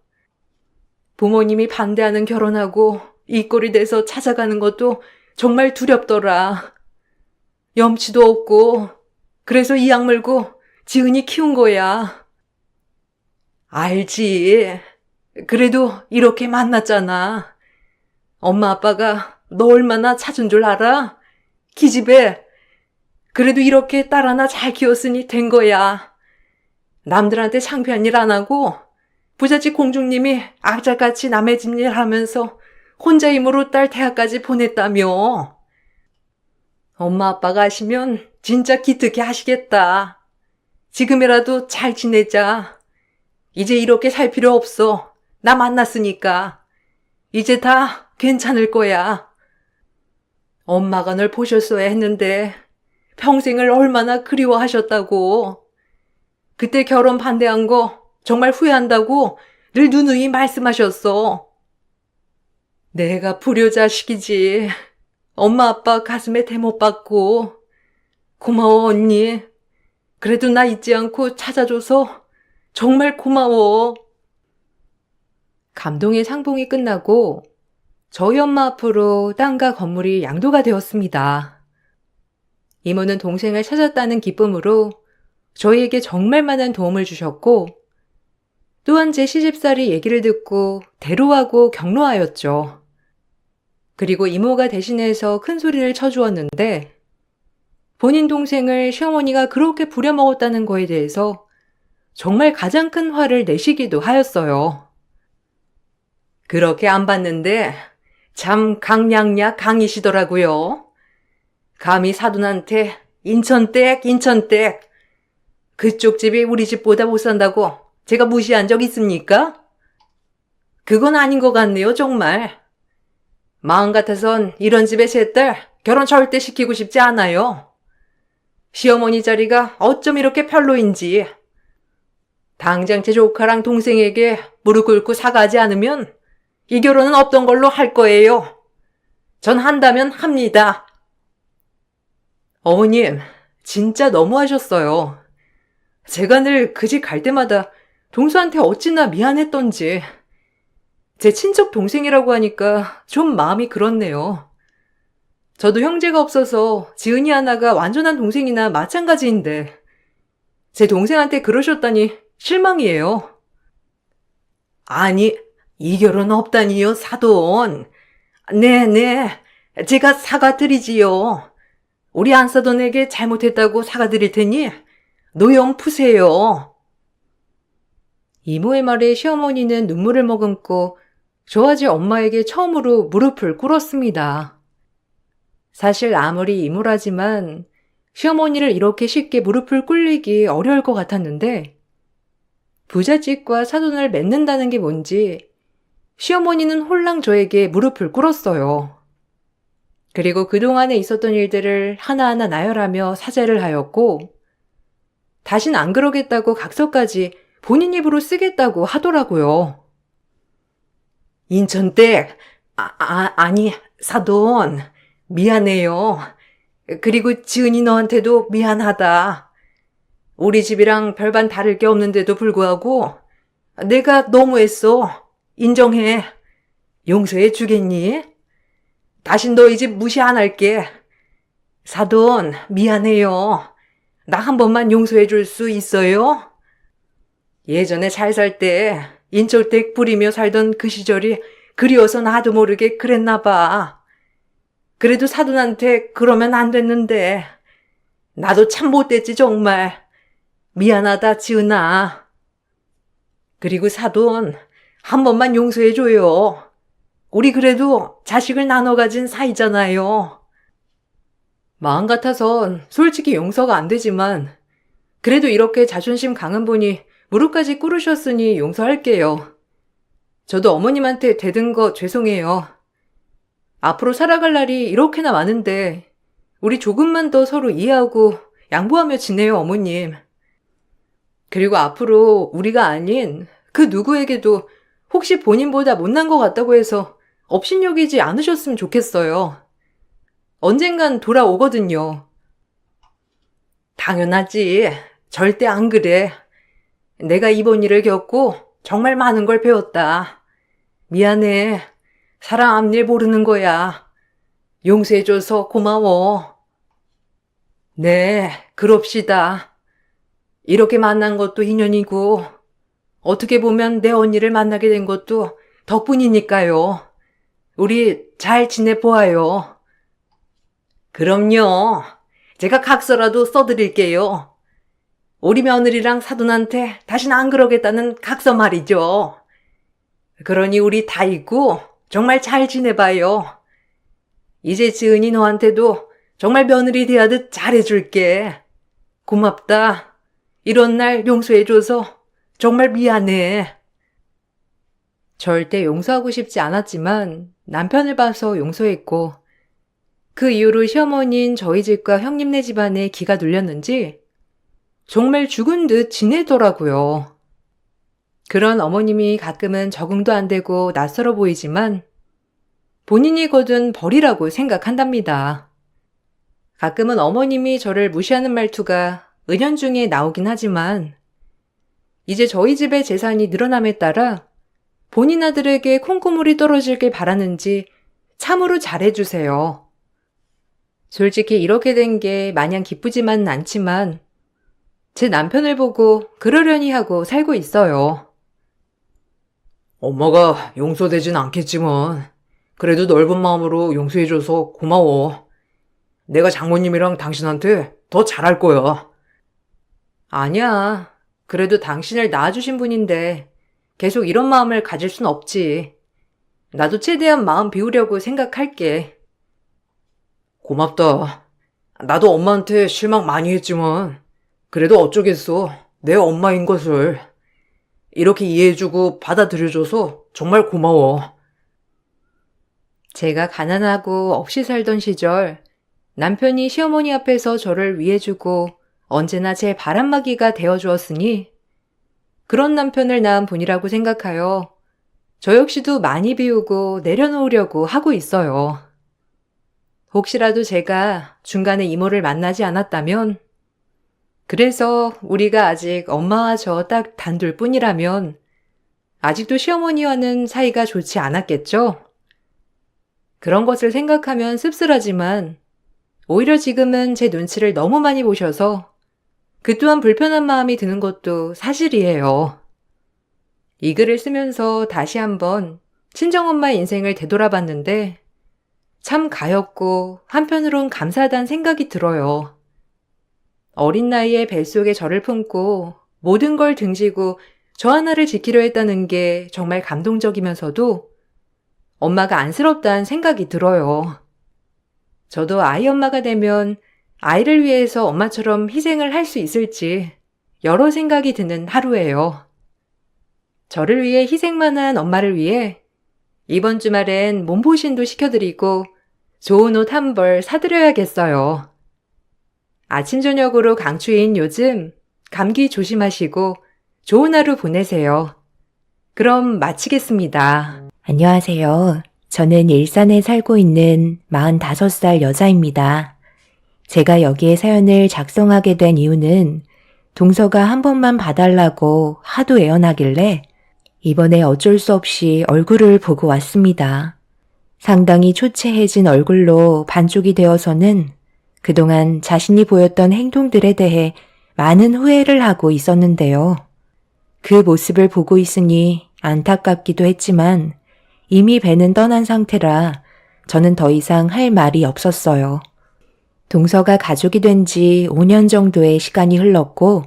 부모님이 반대하는 결혼하고 이 꼴이 돼서 찾아가는 것도 정말 두렵더라. 염치도 없고 그래서 이 약 물고 지은이 키운 거야. 알지. 그래도 이렇게 만났잖아. 엄마 아빠가 너 얼마나 찾은 줄 알아? 기집애. 그래도 이렇게 딸 하나 잘 키웠으니 된 거야. 남들한테 창피한 일 안 하고 부잣집 공주님이 악자같이 남의 집 일 하면서 혼자 힘으로 딸 대학까지 보냈다며. 엄마 아빠가 아시면 진짜 기특해 하시겠다. 지금이라도 잘 지내자. 이제 이렇게 살 필요 없어. 나 만났으니까. 이제 다 괜찮을 거야. 엄마가 널 보셨어야 했는데 평생을 얼마나 그리워하셨다고. 그때 결혼 반대한 거 정말 후회한다고 늘 누누이 말씀하셨어. 내가 불효자식이지. 엄마 아빠 가슴에 대못 박고. 고마워, 언니. 그래도 나 잊지 않고 찾아줘서 정말 고마워. 감동의 상봉이 끝나고 저희 엄마 앞으로 땅과 건물이 양도가 되었습니다. 이모는 동생을 찾았다는 기쁨으로 저희에게 정말 많은 도움을 주셨고, 또한 제 시집살이 얘기를 듣고 대로하고 격려하였죠. 그리고 이모가 대신해서 큰 소리를 쳐주었는데, 본인 동생을 시어머니가 그렇게 부려먹었다는 거에 대해서 정말 가장 큰 화를 내시기도 하였어요. 그렇게 안 봤는데 참 강량약 강이시더라고요. 감히 사돈한테 인천댁 그쪽 집이 우리 집보다 못 산다고 제가 무시한 적 있습니까? 그건 아닌 것 같네요, 정말. 마음 같아선 이런 집에 새 딸 결혼 절대 시키고 싶지 않아요. 시어머니 자리가 어쩜 이렇게 별로인지. 당장 제 조카랑 동생에게 무릎 꿇고 사과하지 않으면 이 결혼은 없던 걸로 할 거예요. 전 한다면 합니다. 어머님, 진짜 너무하셨어요. 제가 늘 그 집 갈 때마다 동수한테 어찌나 미안했던지. 제 친척 동생이라고 하니까 좀 마음이 그렇네요. 저도 형제가 없어서 지은이 하나가 완전한 동생이나 마찬가지인데 제 동생한테 그러셨다니 실망이에요. 아니, 이 결혼 없다니요, 사돈. 네, 제가 사과드리지요. 우리 안사돈에게 잘못했다고 사과드릴 테니 노염 푸세요. 이모의 말에 시어머니는 눈물을 머금고 저와 제 엄마에게 처음으로 무릎을 꿇었습니다. 사실 아무리 이모라지만 시어머니를 이렇게 쉽게 무릎을 꿇리기 어려울 것 같았는데 부잣집과 사돈을 맺는다는 게 뭔지 시어머니는 홀랑 저에게 무릎을 꿇었어요. 그리고 그동안에 있었던 일들을 하나하나 나열하며 사죄를 하였고 다신 안 그러겠다고 각서까지 본인 입으로 쓰겠다고 하더라고요. 인천댁, 아니, 사돈, 미안해요. 그리고 지은이 너한테도 미안하다. 우리 집이랑 별반 다를 게 없는데도 불구하고 내가 너무했어. 인정해. 용서해 주겠니? 다신 너희 집 무시 안 할게. 사돈, 미안해요. 나 한 번만 용서해 줄 수 있어요? 예전에 잘 살 때 인철댁 부리며 살던 그 시절이 그리워서 나도 모르게 그랬나 봐. 그래도 사돈한테 그러면 안 됐는데 나도 참 못됐지 정말. 미안하다 지은아. 그리고 사돈 한 번만 용서해줘요. 우리 그래도 자식을 나눠 가진 사이잖아요. 마음 같아선 솔직히 용서가 안 되지만 그래도 이렇게 자존심 강한 분이 무릎까지 꿇으셨으니 용서할게요. 저도 어머님한테 대든 거 죄송해요. 앞으로 살아갈 날이 이렇게나 많은데 우리 조금만 더 서로 이해하고 양보하며 지내요, 어머님. 그리고 앞으로 우리가 아닌 그 누구에게도 혹시 본인보다 못난 것 같다고 해서 업신여기지 않으셨으면 좋겠어요. 언젠간 돌아오거든요. 당연하지. 절대 안 그래. 내가 이번 일을 겪고 정말 많은 걸 배웠다. 미안해. 사람 앞일 모르는 거야. 용서해줘서 고마워. 네, 그럽시다. 이렇게 만난 것도 인연이고 어떻게 보면 내 언니를 만나게 된 것도 덕분이니까요. 우리 잘 지내보아요. 그럼요. 제가 각서라도 써드릴게요. 우리 며느리랑 사돈한테 다신 안 그러겠다는 각서 말이죠. 그러니 우리 다 있고 정말 잘 지내봐요. 이제 지은이 너한테도 정말 며느리 대하듯 잘해줄게. 고맙다. 이런 날 용서해줘서 정말 미안해. 절대 용서하고 싶지 않았지만 남편을 봐서 용서했고 그 이후로 시어머니인 저희 집과 형님네 집안에 기가 눌렸는지 정말 죽은 듯 지내더라고요. 그런 어머님이 가끔은 적응도 안 되고 낯설어 보이지만 본인이 거둔 벌이라고 생각한답니다. 가끔은 어머님이 저를 무시하는 말투가 은연중에 나오긴 하지만 이제 저희 집의 재산이 늘어남에 따라 본인 아들에게 콩고물이 떨어지길 바라는지 참으로 잘해주세요. 솔직히 이렇게 된 게 마냥 기쁘지만은 않지만 제 남편을 보고 그러려니 하고 살고 있어요. 엄마가 용서되진 않겠지만 그래도 넓은 마음으로 용서해줘서 고마워. 내가 장모님이랑 당신한테 더 잘할 거야. 아니야. 그래도 당신을 낳아주신 분인데 계속 이런 마음을 가질 순 없지. 나도 최대한 마음 비우려고 생각할게. 고맙다. 나도 엄마한테 실망 많이 했지만 그래도 어쩌겠어. 내 엄마인 것을. 이렇게 이해해주고 받아들여줘서 정말 고마워. 제가 가난하고 없이 살던 시절 남편이 시어머니 앞에서 저를 위해주고 언제나 제 바람막이가 되어주었으니 그런 남편을 낳은 분이라고 생각하여 저 역시도 많이 비우고 내려놓으려고 하고 있어요. 혹시라도 제가 중간에 이모를 만나지 않았다면 그래서 우리가 아직 엄마와 저 딱 단둘 뿐이라면 아직도 시어머니와는 사이가 좋지 않았겠죠? 그런 것을 생각하면 씁쓸하지만 오히려 지금은 제 눈치를 너무 많이 보셔서 그 또한 불편한 마음이 드는 것도 사실이에요. 이 글을 쓰면서 다시 한번 친정엄마의 인생을 되돌아봤는데 참 가엾고 한편으론 감사하다는 생각이 들어요. 어린 나이에 뱃속에 저를 품고 모든 걸 등지고 저 하나를 지키려 했다는 게 정말 감동적이면서도 엄마가 안쓰럽다는 생각이 들어요. 저도 아이 엄마가 되면 아이를 위해서 엄마처럼 희생을 할 수 있을지 여러 생각이 드는 하루예요. 저를 위해 희생만 한 엄마를 위해 이번 주말엔 몸보신도 시켜드리고 좋은 옷 한 벌 사드려야겠어요. 아침 저녁으로 강추위인 요즘 감기 조심하시고 좋은 하루 보내세요. 그럼 마치겠습니다. 안녕하세요. 저는 일산에 살고 있는 45살 여자입니다. 제가 여기에 사연을 작성하게 된 이유는 동서가 한 번만 봐달라고 하도 애원하길래 이번에 어쩔 수 없이 얼굴을 보고 왔습니다. 상당히 초췌해진 얼굴로 반쪽이 되어서는 그동안 자신이 보였던 행동들에 대해 많은 후회를 하고 있었는데요. 그 모습을 보고 있으니 안타깝기도 했지만 이미 배는 떠난 상태라 저는 더 이상 할 말이 없었어요. 동서가 가족이 된 지 5년 정도의 시간이 흘렀고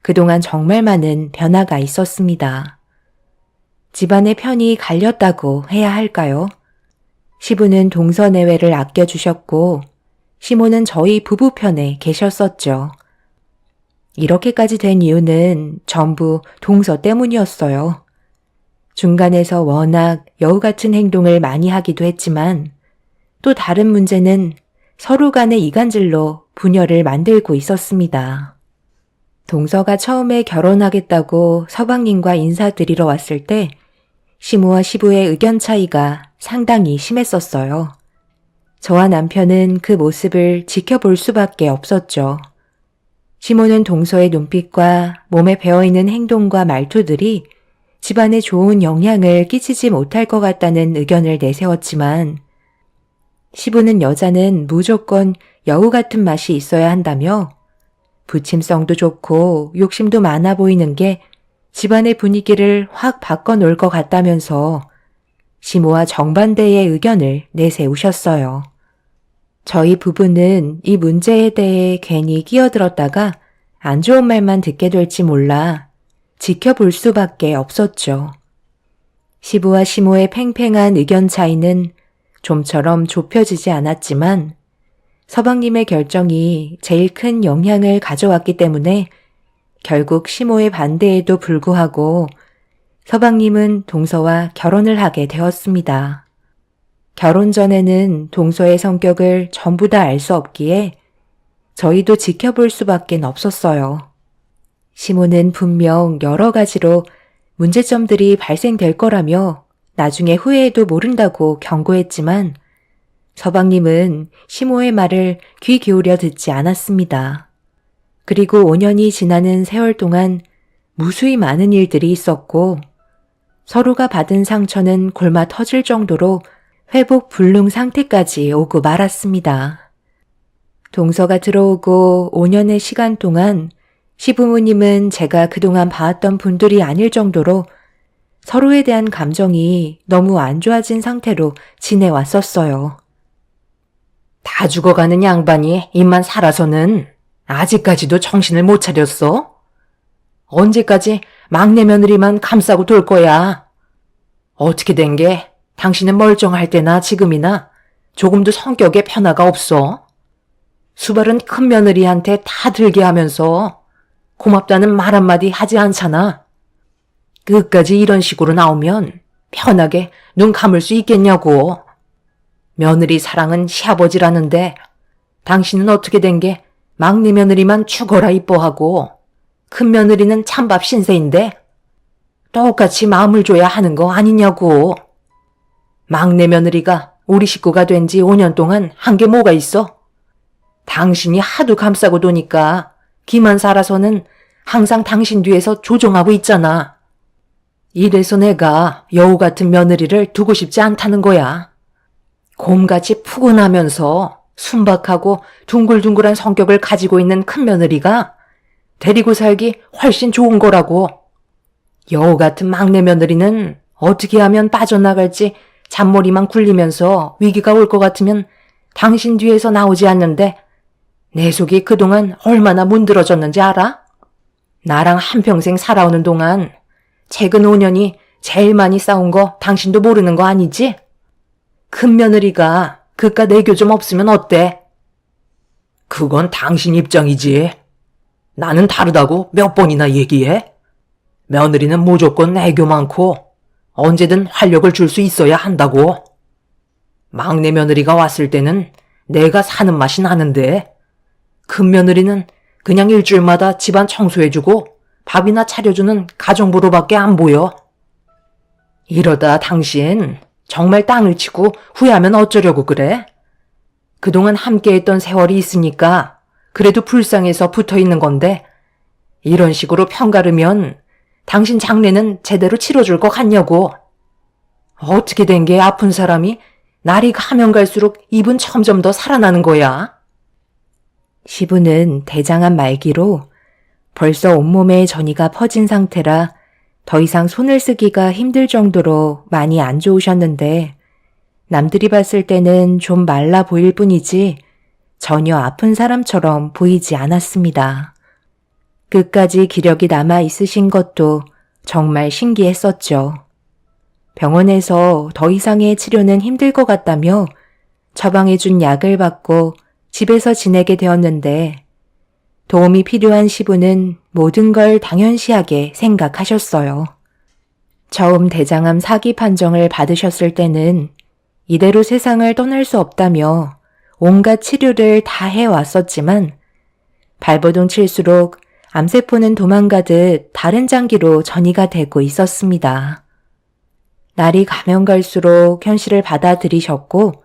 그동안 정말 많은 변화가 있었습니다. 집안의 편이 갈렸다고 해야 할까요? 시부는 동서 내외를 아껴주셨고 시모는 저희 부부 편에 계셨었죠. 이렇게까지 된 이유는 전부 동서 때문이었어요. 중간에서 워낙 여우 같은 행동을 많이 하기도 했지만 또 다른 문제는 서로 간의 이간질로 분열을 만들고 있었습니다. 동서가 처음에 결혼하겠다고 서방님과 인사드리러 왔을 때 시모와 시부의 의견 차이가 상당히 심했었어요. 저와 남편은 그 모습을 지켜볼 수밖에 없었죠. 시모는 동서의 눈빛과 몸에 배어있는 행동과 말투들이 집안에 좋은 영향을 끼치지 못할 것 같다는 의견을 내세웠지만 시부는 여자는 무조건 여우 같은 맛이 있어야 한다며 부침성도 좋고 욕심도 많아 보이는 게 집안의 분위기를 확 바꿔놓을 것 같다면서 시모와 정반대의 의견을 내세우셨어요. 저희 부부는 이 문제에 대해 괜히 끼어들었다가 안 좋은 말만 듣게 될지 몰라 지켜볼 수밖에 없었죠. 시부와 시모의 팽팽한 의견 차이는 좀처럼 좁혀지지 않았지만 서방님의 결정이 제일 큰 영향을 가져왔기 때문에 결국 시모의 반대에도 불구하고 서방님은 동서와 결혼을 하게 되었습니다. 결혼 전에는 동서의 성격을 전부 다 알 수 없기에 저희도 지켜볼 수밖에 없었어요. 시모는 분명 여러 가지로 문제점들이 발생될 거라며 나중에 후회해도 모른다고 경고했지만 서방님은 시모의 말을 귀 기울여 듣지 않았습니다. 그리고 5년이 지나는 세월 동안 무수히 많은 일들이 있었고 서로가 받은 상처는 골마 터질 정도로 회복 불능 상태까지 오고 말았습니다. 동서가 들어오고 5년의 시간 동안 시부모님은 제가 그동안 봐왔던 분들이 아닐 정도로 서로에 대한 감정이 너무 안 좋아진 상태로 지내왔었어요. 다 죽어가는 양반이 입만 살아서는 아직까지도 정신을 못 차렸어? 언제까지 막내 며느리만 감싸고 돌 거야? 어떻게 된 게 당신은 멀쩡할 때나 지금이나 조금도 성격에 변화가 없어? 수발은 큰 며느리한테 다 들게 하면서 고맙다는 말 한마디 하지 않잖아. 끝까지 이런 식으로 나오면 편하게 눈 감을 수 있겠냐고. 며느리 사랑은 시아버지라는데 당신은 어떻게 된 게 막내 며느리만 죽어라 이뻐하고 큰 며느리는 찬밥 신세인데 똑같이 마음을 줘야 하는 거 아니냐고. 막내 며느리가 우리 식구가 된 지 5년 동안 한 게 뭐가 있어? 당신이 하도 감싸고 도니까 기만 살아서는 항상 당신 뒤에서 조종하고 있잖아. 이래서 내가 여우 같은 며느리를 두고 싶지 않다는 거야. 곰같이 푸근하면서 순박하고 둥글둥글한 성격을 가지고 있는 큰 며느리가 데리고 살기 훨씬 좋은 거라고. 여우 같은 막내 며느리는 어떻게 하면 빠져나갈지 잔머리만 굴리면서 위기가 올 것 같으면 당신 뒤에서 나오지 않는데 내 속이 그동안 얼마나 문드러졌는지 알아? 나랑 한평생 살아오는 동안 최근 5년이 제일 많이 싸운 거 당신도 모르는 거 아니지? 큰 며느리가 그깟 애교 좀 없으면 어때? 그건 당신 입장이지. 나는 다르다고 몇 번이나 얘기해? 며느리는 무조건 애교 많고 언제든 활력을 줄 수 있어야 한다고. 막내 며느리가 왔을 때는 내가 사는 맛이 나는데 큰 며느리는 그냥 일주일마다 집안 청소해주고 밥이나 차려주는 가정부로밖에 안 보여. 이러다 당신 정말 땅을 치고 후회하면 어쩌려고 그래? 그동안 함께했던 세월이 있으니까 그래도 불쌍해서 붙어있는 건데 이런 식으로 편가르면 당신 장례는 제대로 치러줄 것 같냐고. 어떻게 된 게 아픈 사람이 날이 가면 갈수록 입은 점점 더 살아나는 거야. 시부는 대장암 말기로 벌써 온몸에 전이가 퍼진 상태라 더 이상 손을 쓰기가 힘들 정도로 많이 안 좋으셨는데 남들이 봤을 때는 좀 말라 보일 뿐이지 전혀 아픈 사람처럼 보이지 않았습니다. 끝까지 기력이 남아 있으신 것도 정말 신기했었죠. 병원에서 더 이상의 치료는 힘들 것 같다며 처방해준 약을 받고 집에서 지내게 되었는데 도움이 필요한 시부는 모든 걸 당연시하게 생각하셨어요. 처음 대장암 사기 판정을 받으셨을 때는 이대로 세상을 떠날 수 없다며 온갖 치료를 다 해왔었지만 발버둥 칠수록 암세포는 도망가듯 다른 장기로 전이가 되고 있었습니다. 날이 가면 갈수록 현실을 받아들이셨고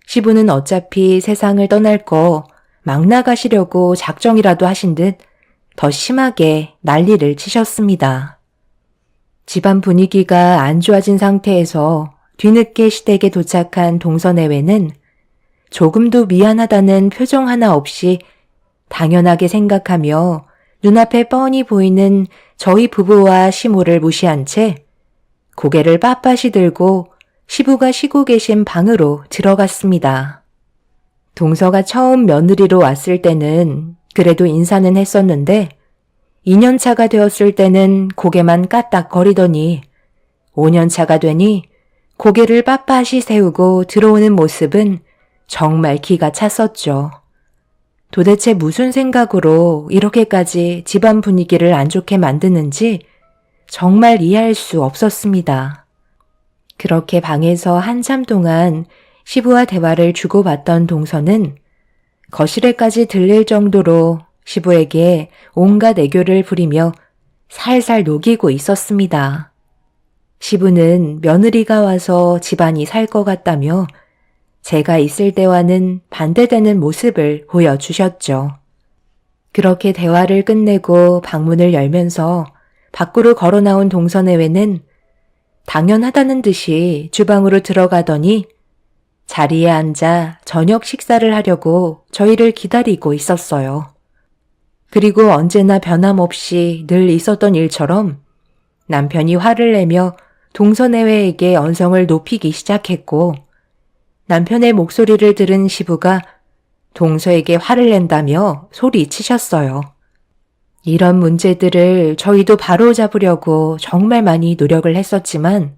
시부는 어차피 세상을 떠날 거 막 나가시려고 작정이라도 하신 듯 더 심하게 난리를 치셨습니다. 집안 분위기가 안 좋아진 상태에서 뒤늦게 시댁에 도착한 동서내외는 조금도 미안하다는 표정 하나 없이 당연하게 생각하며 눈앞에 뻔히 보이는 저희 부부와 시모를 무시한 채 고개를 빳빳이 들고 시부가 쉬고 계신 방으로 들어갔습니다. 동서가 처음 며느리로 왔을 때는 그래도 인사는 했었는데 2년차가 되었을 때는 고개만 까딱거리더니 5년차가 되니 고개를 빳빳이 세우고 들어오는 모습은 정말 기가 찼었죠. 도대체 무슨 생각으로 이렇게까지 집안 분위기를 안 좋게 만드는지 정말 이해할 수 없었습니다. 그렇게 방에서 한참 동안 시부와 대화를 주고받던 동서는 거실에까지 들릴 정도로 시부에게 온갖 애교를 부리며 살살 녹이고 있었습니다. 시부는 며느리가 와서 집안이 살 것 같다며 제가 있을 때와는 반대되는 모습을 보여주셨죠. 그렇게 대화를 끝내고 방문을 열면서 밖으로 걸어 나온 동서내외는 당연하다는 듯이 주방으로 들어가더니 자리에 앉아 저녁 식사를 하려고 저희를 기다리고 있었어요. 그리고 언제나 변함없이 늘 있었던 일처럼 남편이 화를 내며 동서내외에게 언성을 높이기 시작했고 남편의 목소리를 들은 시부가 동서에게 화를 낸다며 소리치셨어요. 이런 문제들을 저희도 바로잡으려고 정말 많이 노력을 했었지만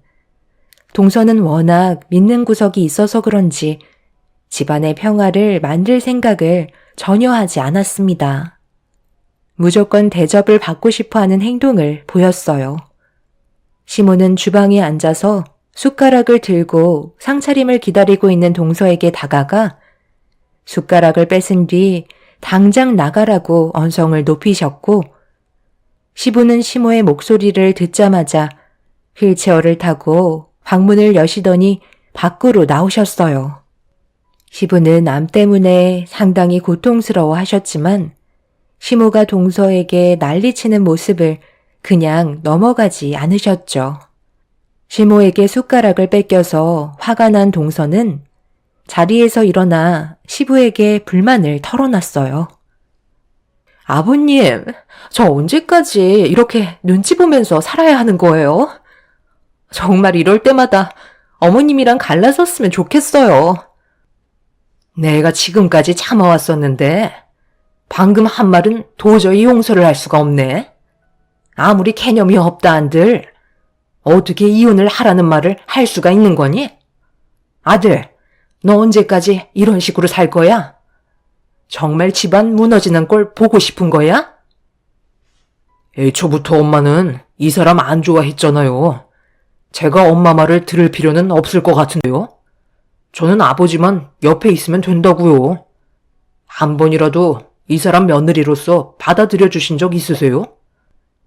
동서는 워낙 믿는 구석이 있어서 그런지 집안의 평화를 만들 생각을 전혀 하지 않았습니다. 무조건 대접을 받고 싶어하는 행동을 보였어요. 시모는 주방에 앉아서 숟가락을 들고 상차림을 기다리고 있는 동서에게 다가가 숟가락을 뺏은 뒤 당장 나가라고 언성을 높이셨고 시부는 시모의 목소리를 듣자마자 휠체어를 타고 방문을 여시더니 밖으로 나오셨어요. 시부는 암 때문에 상당히 고통스러워 하셨지만 시모가 동서에게 난리치는 모습을 그냥 넘어가지 않으셨죠. 시모에게 숟가락을 뺏겨서 화가 난 동서는 자리에서 일어나 시부에게 불만을 털어놨어요. 아버님, 저 언제까지 이렇게 눈치 보면서 살아야 하는 거예요? 정말 이럴 때마다 어머님이랑 갈라섰으면 좋겠어요. 내가 지금까지 참아왔었는데 방금 한 말은 도저히 용서를 할 수가 없네. 아무리 개념이 없다 한들 어떻게 이혼을 하라는 말을 할 수가 있는 거니? 아들, 너 언제까지 이런 식으로 살 거야? 정말 집안 무너지는 꼴 보고 싶은 거야? 애초부터 엄마는 이 사람 안 좋아했잖아요. 제가 엄마 말을 들을 필요는 없을 것 같은데요. 저는 아버지만 옆에 있으면 된다고요. 한 번이라도 이 사람 며느리로서 받아들여 주신 적 있으세요?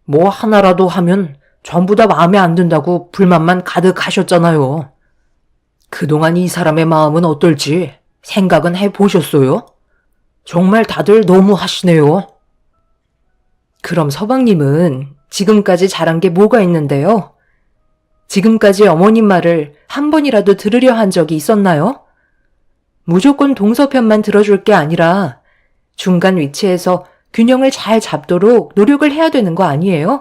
뭐 하나라도 하면 전부 다 마음에 안 든다고 불만만 가득하셨잖아요. 그동안 이 사람의 마음은 어떨지 생각은 해보셨어요? 정말 다들 너무 하시네요. 그럼 서방님은 지금까지 잘한 게 뭐가 있는데요? 지금까지 어머님 말을 한 번이라도 들으려 한 적이 있었나요? 무조건 동서편만 들어줄 게 아니라 중간 위치에서 균형을 잘 잡도록 노력을 해야 되는 거 아니에요?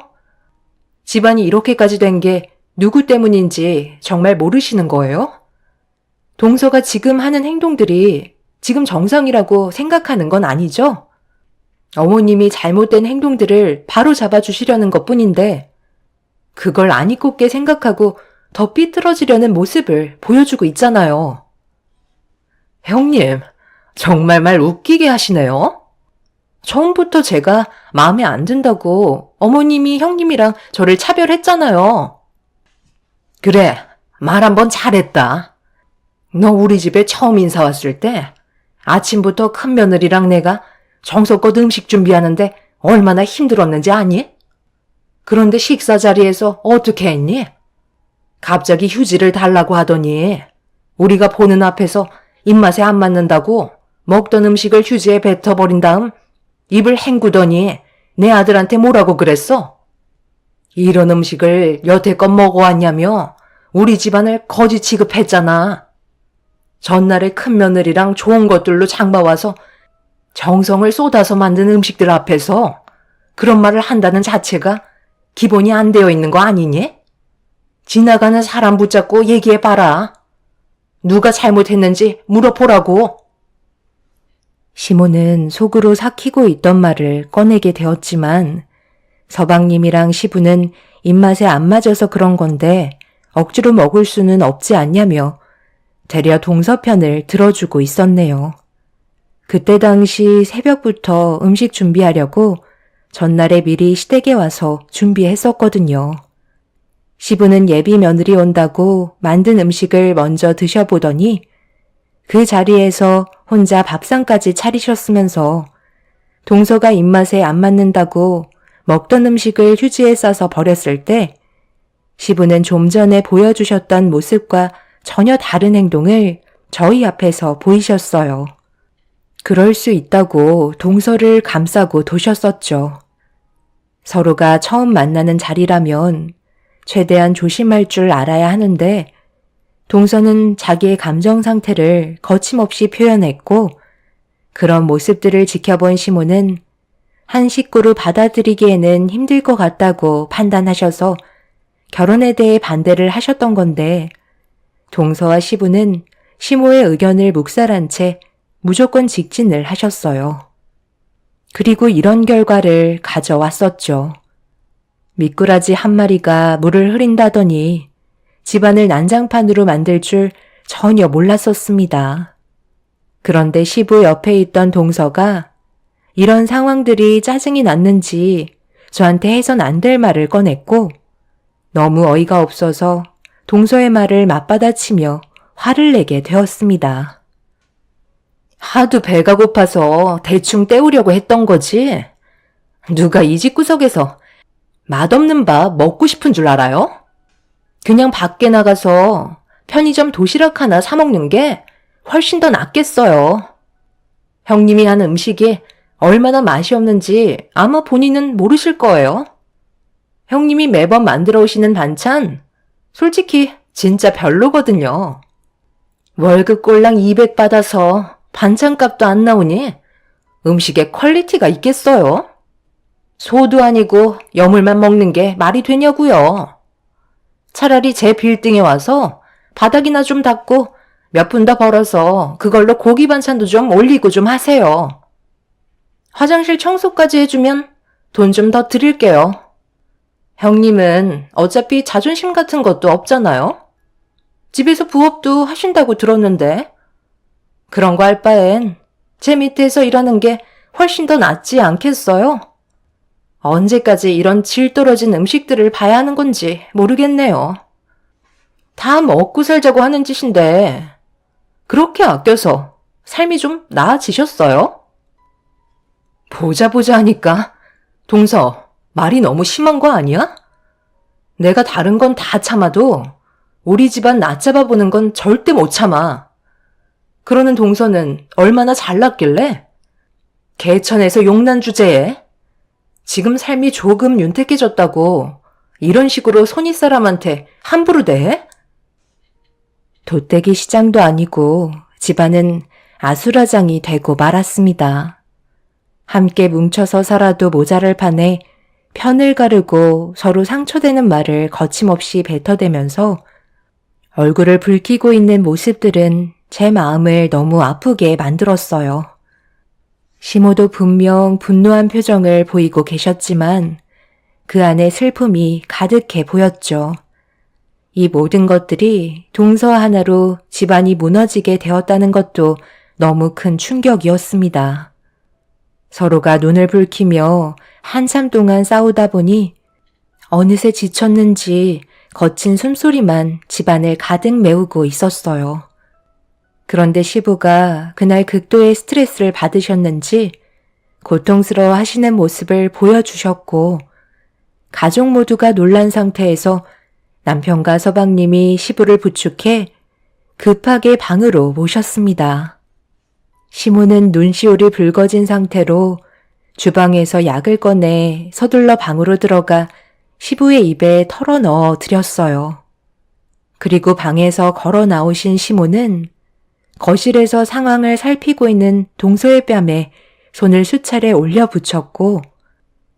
집안이 이렇게까지 된 게 누구 때문인지 정말 모르시는 거예요? 동서가 지금 하는 행동들이 지금 정상이라고 생각하는 건 아니죠? 어머님이 잘못된 행동들을 바로 잡아주시려는 것 뿐인데 그걸 안 잊고께 생각하고 더 삐뚤어지려는 모습을 보여주고 있잖아요. 형님, 정말 말 웃기게 하시네요. 처음부터 제가 마음에 안 든다고 어머님이 형님이랑 저를 차별했잖아요. 그래, 말 한번 잘했다. 너 우리 집에 처음 인사 왔을 때 아침부터 큰 며느리랑 내가 정성껏 음식 준비하는데 얼마나 힘들었는지 아니? 그런데 식사 자리에서 어떻게 했니? 갑자기 휴지를 달라고 하더니 우리가 보는 앞에서 입맛에 안 맞는다고 먹던 음식을 휴지에 뱉어버린 다음 입을 헹구더니 내 아들한테 뭐라고 그랬어? 이런 음식을 여태껏 먹어왔냐며 우리 집안을 거지 취급했잖아. 전날에 큰 며느리랑 좋은 것들로 장봐와서 정성을 쏟아서 만든 음식들 앞에서 그런 말을 한다는 자체가 기본이 안 되어 있는 거 아니니? 지나가는 사람 붙잡고 얘기해봐라. 누가 잘못했는지 물어보라고. 시모는 속으로 삭히고 있던 말을 꺼내게 되었지만 서방님이랑 시부는 입맛에 안 맞아서 그런 건데 억지로 먹을 수는 없지 않냐며 되려 동서편을 들어주고 있었네요. 그때 당시 새벽부터 음식 준비하려고 전날에 미리 시댁에 와서 준비했었거든요. 시부는 예비 며느리 온다고 만든 음식을 먼저 드셔보더니 그 자리에서 혼자 밥상까지 차리셨으면서 동서가 입맛에 안 맞는다고 먹던 음식을 휴지에 싸서 버렸을 때 시부는 좀 전에 보여주셨던 모습과 전혀 다른 행동을 저희 앞에서 보이셨어요. 그럴 수 있다고 동서를 감싸고 도셨었죠. 서로가 처음 만나는 자리라면 최대한 조심할 줄 알아야 하는데 동서는 자기의 감정 상태를 거침없이 표현했고 그런 모습들을 지켜본 시모는 한 식구로 받아들이기에는 힘들 것 같다고 판단하셔서 결혼에 대해 반대를 하셨던 건데 동서와 시부는 시모의 의견을 묵살한 채 무조건 직진을 하셨어요. 그리고 이런 결과를 가져왔었죠. 미꾸라지 한 마리가 물을 흐린다더니 집안을 난장판으로 만들 줄 전혀 몰랐었습니다. 그런데 시부 옆에 있던 동서가 이런 상황들이 짜증이 났는지 저한테 해선 안 될 말을 꺼냈고 너무 어이가 없어서 동서의 말을 맞받아치며 화를 내게 되었습니다. 하도 배가 고파서 대충 때우려고 했던 거지. 누가 이 집구석에서 맛없는 밥 먹고 싶은 줄 알아요? 그냥 밖에 나가서 편의점 도시락 하나 사 먹는 게 훨씬 더 낫겠어요. 형님이 하는 음식이 얼마나 맛이 없는지 아마 본인은 모르실 거예요. 형님이 매번 만들어 오시는 반찬 솔직히 진짜 별로거든요. 월급 꼴랑 200 받아서 반찬값도 안 나오니 음식에 퀄리티가 있겠어요? 소도 아니고 여물만 먹는 게 말이 되냐고요. 차라리 제 빌딩에 와서 바닥이나 좀 닦고 몇 푼 더 벌어서 그걸로 고기 반찬도 좀 올리고 좀 하세요. 화장실 청소까지 해주면 돈 좀 더 드릴게요. 형님은 어차피 자존심 같은 것도 없잖아요. 집에서 부업도 하신다고 들었는데 그런 거 할 바엔 제 밑에서 일하는 게 훨씬 더 낫지 않겠어요? 언제까지 이런 질 떨어진 음식들을 봐야 하는 건지 모르겠네요. 다 먹고 살자고 하는 짓인데 그렇게 아껴서 삶이 좀 나아지셨어요? 보자 하니까 동서, 말이 너무 심한 거 아니야? 내가 다른 건 다 참아도 우리 집안 나 잡아보는 건 절대 못 참아. 그러는 동서는 얼마나 잘났길래? 개천에서 용난 주제에 지금 삶이 조금 윤택해졌다고 이런 식으로 손윗사람한테 함부로 대해? 돗대기 시장도 아니고 집안은 아수라장이 되고 말았습니다. 함께 뭉쳐서 살아도 모자랄 판에 편을 가르고 서로 상처되는 말을 거침없이 뱉어대면서 얼굴을 붉히고 있는 모습들은 제 마음을 너무 아프게 만들었어요. 시모도 분명 분노한 표정을 보이고 계셨지만 그 안에 슬픔이 가득해 보였죠. 이 모든 것들이 동서 하나로 집안이 무너지게 되었다는 것도 너무 큰 충격이었습니다. 서로가 눈을 붉히며 한참 동안 싸우다 보니 어느새 지쳤는지 거친 숨소리만 집안을 가득 메우고 있었어요. 그런데 시부가 그날 극도의 스트레스를 받으셨는지 고통스러워 하시는 모습을 보여주셨고 가족 모두가 놀란 상태에서 남편과 서방님이 시부를 부축해 급하게 방으로 모셨습니다. 시모는 눈시울이 붉어진 상태로 주방에서 약을 꺼내 서둘러 방으로 들어가 시부의 입에 털어 넣어 드렸어요. 그리고 방에서 걸어 나오신 시모는 거실에서 상황을 살피고 있는 동서의 뺨에 손을 수차례 올려 붙였고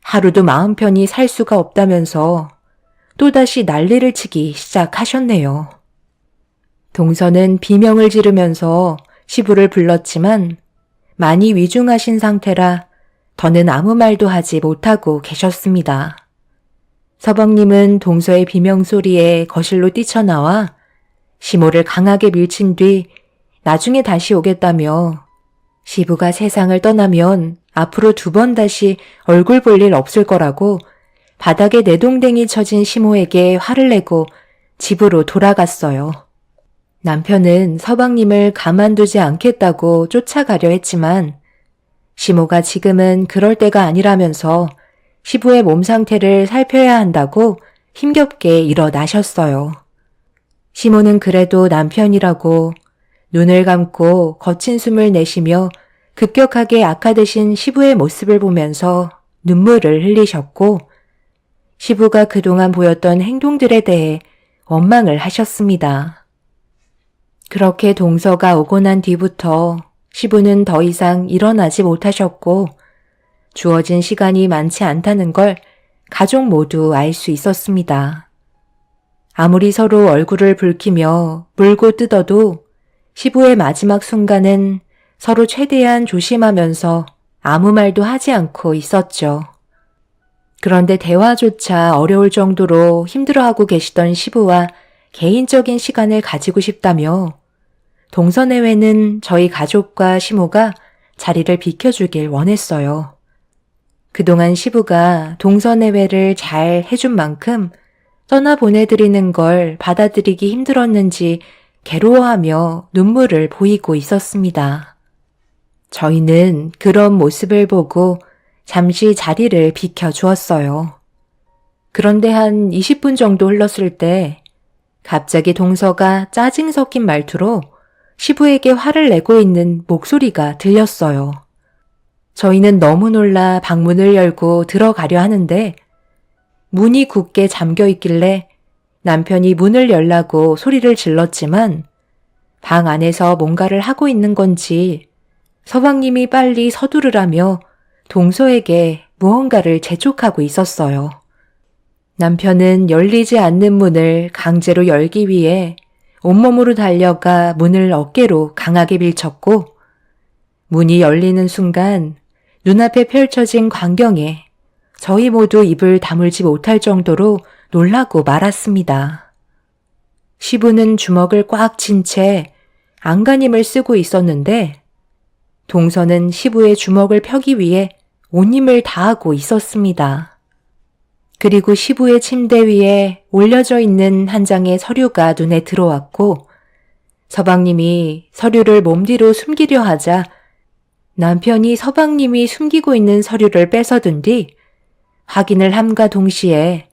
하루도 마음 편히 살 수가 없다면서 또다시 난리를 치기 시작하셨네요. 동서는 비명을 지르면서 시부를 불렀지만 많이 위중하신 상태라 더는 아무 말도 하지 못하고 계셨습니다. 서방님은 동서의 비명소리에 거실로 뛰쳐나와 시모를 강하게 밀친 뒤 나중에 다시 오겠다며 시부가 세상을 떠나면 앞으로 2번 다시 얼굴 볼 일 없을 거라고 바닥에 내동댕이 쳐진 시모에게 화를 내고 집으로 돌아갔어요. 남편은 서방님을 가만두지 않겠다고 쫓아가려 했지만 시모가 지금은 그럴 때가 아니라면서 시부의 몸 상태를 살펴야 한다고 힘겹게 일어나셨어요. 시모는 그래도 남편이라고 눈을 감고 거친 숨을 내쉬며 급격하게 악화되신 시부의 모습을 보면서 눈물을 흘리셨고 시부가 그동안 보였던 행동들에 대해 원망을 하셨습니다. 그렇게 동서가 오고 난 뒤부터 시부는 더 이상 일어나지 못하셨고 주어진 시간이 많지 않다는 걸 가족 모두 알 수 있었습니다. 아무리 서로 얼굴을 붉히며 물고 뜯어도 시부의 마지막 순간은 서로 최대한 조심하면서 아무 말도 하지 않고 있었죠. 그런데 대화조차 어려울 정도로 힘들어하고 계시던 시부와 개인적인 시간을 가지고 싶다며 동서내외는 저희 가족과 시모가 자리를 비켜주길 원했어요. 그동안 시부가 동서내외를 잘 해준 만큼 떠나보내드리는 걸 받아들이기 힘들었는지 괴로워하며 눈물을 보이고 있었습니다. 저희는 그런 모습을 보고 잠시 자리를 비켜주었어요. 그런데 한 20분 정도 흘렀을 때 갑자기 동서가 짜증 섞인 말투로 시부에게 화를 내고 있는 목소리가 들렸어요. 저희는 너무 놀라 방문을 열고 들어가려 하는데 문이 굳게 잠겨 있길래 남편이 문을 열라고 소리를 질렀지만 방 안에서 뭔가를 하고 있는 건지 서방님이 빨리 서두르라며 동서에게 무언가를 재촉하고 있었어요. 남편은 열리지 않는 문을 강제로 열기 위해 온몸으로 달려가 문을 어깨로 강하게 밀쳤고 문이 열리는 순간 눈앞에 펼쳐진 광경에 저희 모두 입을 다물지 못할 정도로 놀라고 말았습니다. 시부는 주먹을 꽉 쥔 채 안간힘을 쓰고 있었는데 동서는 시부의 주먹을 펴기 위해 온 힘을 다하고 있었습니다. 그리고 시부의 침대 위에 올려져 있는 한 장의 서류가 눈에 들어왔고 서방님이 서류를 몸뒤로 숨기려 하자 남편이 서방님이 숨기고 있는 서류를 뺏어든 뒤 확인을 함과 동시에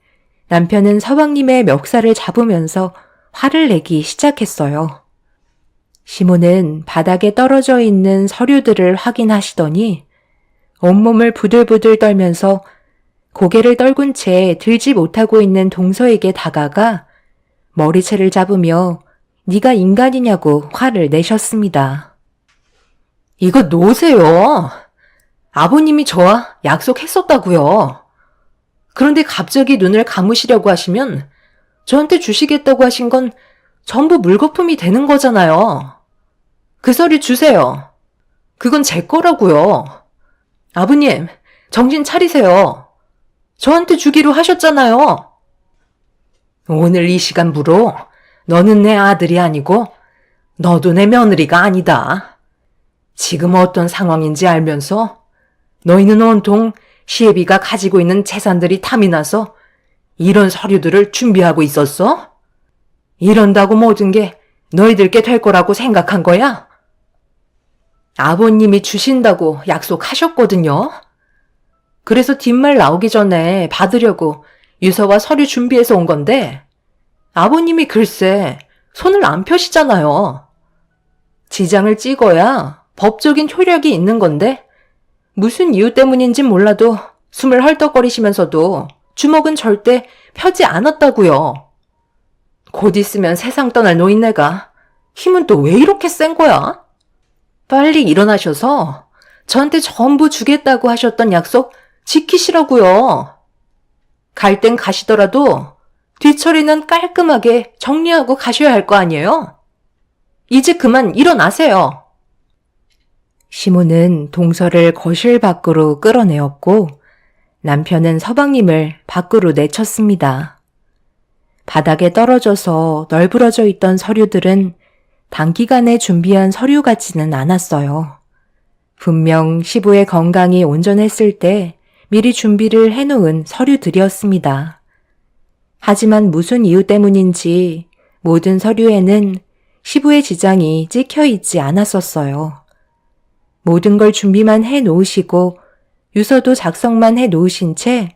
남편은 서방님의 멱살을 잡으면서 화를 내기 시작했어요. 시모는 바닥에 떨어져 있는 서류들을 확인하시더니 온몸을 부들부들 떨면서 고개를 떨군 채 들지 못하고 있는 동서에게 다가가 머리채를 잡으며 네가 인간이냐고 화를 내셨습니다. 이거 놓으세요. 아버님이 저와 약속했었다고요. 그런데 갑자기 눈을 감으시려고 하시면 저한테 주시겠다고 하신 건 전부 물거품이 되는 거잖아요. 그 서류 주세요. 그건 제 거라고요. 아버님, 정신 차리세요. 저한테 주기로 하셨잖아요. 오늘 이 시간부로 너는 내 아들이 아니고 너도 내 며느리가 아니다. 지금 어떤 상황인지 알면서 너희는 온통 시애비가 가지고 있는 재산들이 탐이 나서 이런 서류들을 준비하고 있었어? 이런다고 모든 게 너희들께 될 거라고 생각한 거야? 아버님이 주신다고 약속하셨거든요. 그래서 뒷말 나오기 전에 받으려고 유서와 서류 준비해서 온 건데 아버님이 글쎄 손을 안 펴시잖아요. 지장을 찍어야 법적인 효력이 있는 건데 무슨 이유 때문인진 몰라도 숨을 헐떡거리시면서도 주먹은 절대 펴지 않았다고요. 곧 있으면 세상 떠날 노인네가 힘은 또 왜 이렇게 센 거야? 빨리 일어나셔서 저한테 전부 주겠다고 하셨던 약속 지키시라고요. 갈 땐 가시더라도 뒤처리는 깔끔하게 정리하고 가셔야 할 거 아니에요? 이제 그만 일어나세요. 시모는 동서를 거실 밖으로 끌어내었고 남편은 서방님을 밖으로 내쳤습니다. 바닥에 떨어져서 널브러져 있던 서류들은 단기간에 준비한 서류 같지는 않았어요. 분명 시부의 건강이 온전했을 때 미리 준비를 해놓은 서류들이었습니다. 하지만 무슨 이유 때문인지 모든 서류에는 시부의 지장이 찍혀 있지 않았었어요. 모든 걸 준비만 해놓으시고 유서도 작성만 해놓으신 채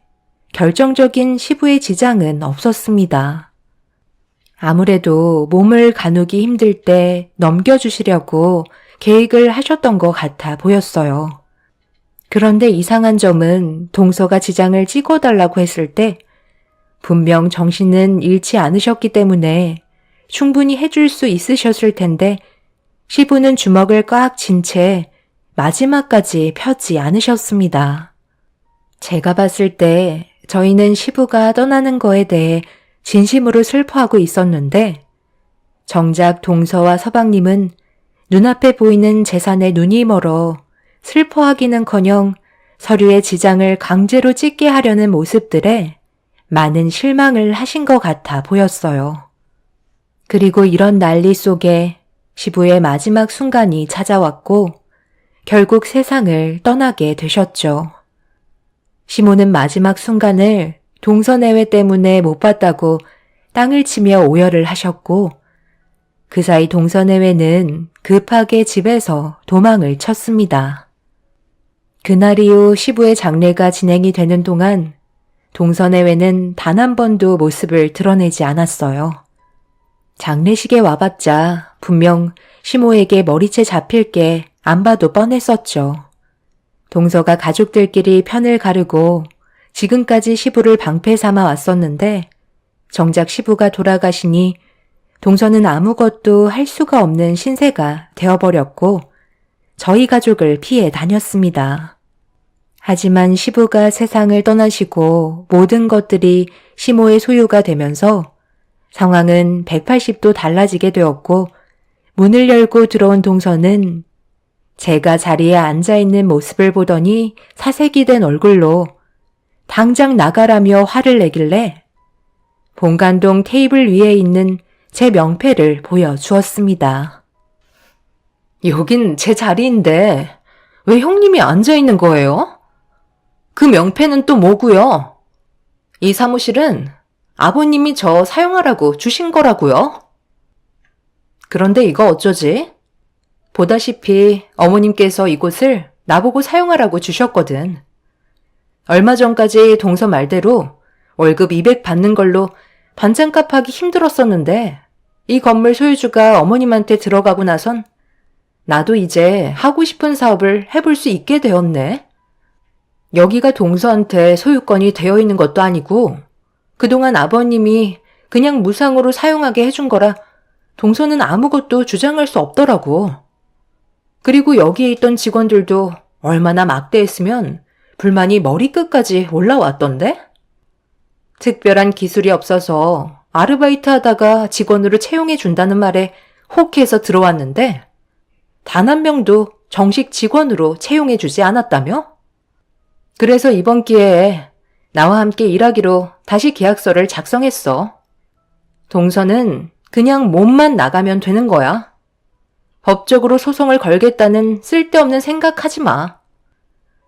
결정적인 시부의 지장은 없었습니다. 아무래도 몸을 가누기 힘들 때 넘겨주시려고 계획을 하셨던 것 같아 보였어요. 그런데 이상한 점은 동서가 지장을 찍어달라고 했을 때 분명 정신은 잃지 않으셨기 때문에 충분히 해줄 수 있으셨을 텐데 시부는 주먹을 꽉 쥔 채 마지막까지 펴지 않으셨습니다. 제가 봤을 때 저희는 시부가 떠나는 거에 대해 진심으로 슬퍼하고 있었는데 정작 동서와 서방님은 눈앞에 보이는 재산에 눈이 멀어 슬퍼하기는커녕 서류의 지장을 강제로 찍게 하려는 모습들에 많은 실망을 하신 것 같아 보였어요. 그리고 이런 난리 속에 시부의 마지막 순간이 찾아왔고 결국 세상을 떠나게 되셨죠. 시모는 마지막 순간을 동서내외 때문에 못 봤다고 땅을 치며 오열을 하셨고 그 사이 동서내외는 급하게 집에서 도망을 쳤습니다. 그날 이후 시부의 장례가 진행이 되는 동안 동서내외는 단 한 번도 모습을 드러내지 않았어요. 장례식에 와봤자 분명 시모에게 머리채 잡힐 게 안 봐도 뻔했었죠. 동서가 가족들끼리 편을 가르고 지금까지 시부를 방패 삼아 왔었는데 정작 시부가 돌아가시니 동서는 아무것도 할 수가 없는 신세가 되어버렸고 저희 가족을 피해 다녔습니다. 하지만 시부가 세상을 떠나시고 모든 것들이 시모의 소유가 되면서 상황은 180도 달라지게 되었고 문을 열고 들어온 동서는 제가 자리에 앉아있는 모습을 보더니 사색이 된 얼굴로 당장 나가라며 화를 내길래 본관동 테이블 위에 있는 제 명패를 보여주었습니다. 여긴 제 자리인데 왜 형님이 앉아있는 거예요? 그 명패는 또 뭐고요? 이 사무실은 아버님이 저 사용하라고 주신 거라고요. 그런데 이거 어쩌지? 보다시피 어머님께서 이곳을 나보고 사용하라고 주셨거든. 얼마 전까지 동서 말대로 월급 200 받는 걸로 반찬값 하기 힘들었었는데 이 건물 소유주가 어머님한테 들어가고 나선 나도 이제 하고 싶은 사업을 해볼 수 있게 되었네. 여기가 동서한테 소유권이 되어 있는 것도 아니고 그동안 아버님이 그냥 무상으로 사용하게 해준 거라 동서는 아무것도 주장할 수 없더라고. 그리고 여기에 있던 직원들도 얼마나 막대했으면 불만이 머리끝까지 올라왔던데? 특별한 기술이 없어서 아르바이트 하다가 직원으로 채용해 준다는 말에 혹해서 들어왔는데 단 한 명도 정식 직원으로 채용해 주지 않았다며? 그래서 이번 기회에 나와 함께 일하기로 다시 계약서를 작성했어. 동서는 그냥 몸만 나가면 되는 거야. 법적으로 소송을 걸겠다는 쓸데없는 생각하지 마.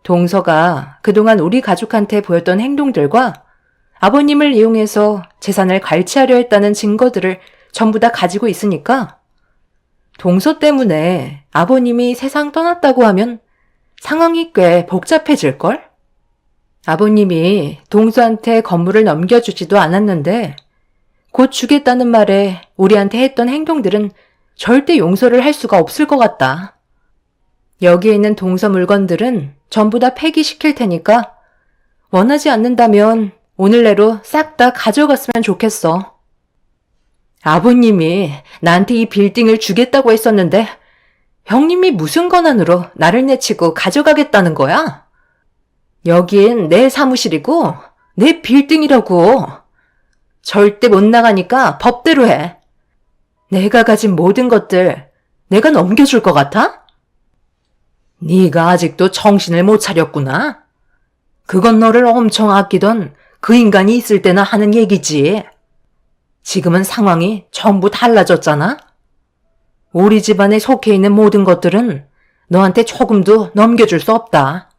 동서가 그동안 우리 가족한테 보였던 행동들과 아버님을 이용해서 재산을 갈취하려 했다는 증거들을 전부 다 가지고 있으니까 동서 때문에 아버님이 세상 떠났다고 하면 상황이 꽤 복잡해질걸? 아버님이 동서한테 건물을 넘겨주지도 않았는데 곧 주겠다는 말에 우리한테 했던 행동들은 절대 용서를 할 수가 없을 것 같다. 여기에 있는 동서 물건들은 전부 다 폐기시킬 테니까 원하지 않는다면 오늘 내로 싹 다 가져갔으면 좋겠어. 아버님이 나한테 이 빌딩을 주겠다고 했었는데 형님이 무슨 권한으로 나를 내치고 가져가겠다는 거야? 여긴 내 사무실이고 내 빌딩이라고. 절대 못 나가니까 법대로 해. 내가 가진 모든 것들 내가 넘겨줄 것 같아? 네가 아직도 정신을 못 차렸구나. 그건 너를 엄청 아끼던 그 인간이 있을 때나 하는 얘기지. 지금은 상황이 전부 달라졌잖아. 우리 집안에 속해 있는 모든 것들은 너한테 조금도 넘겨줄 수 없다.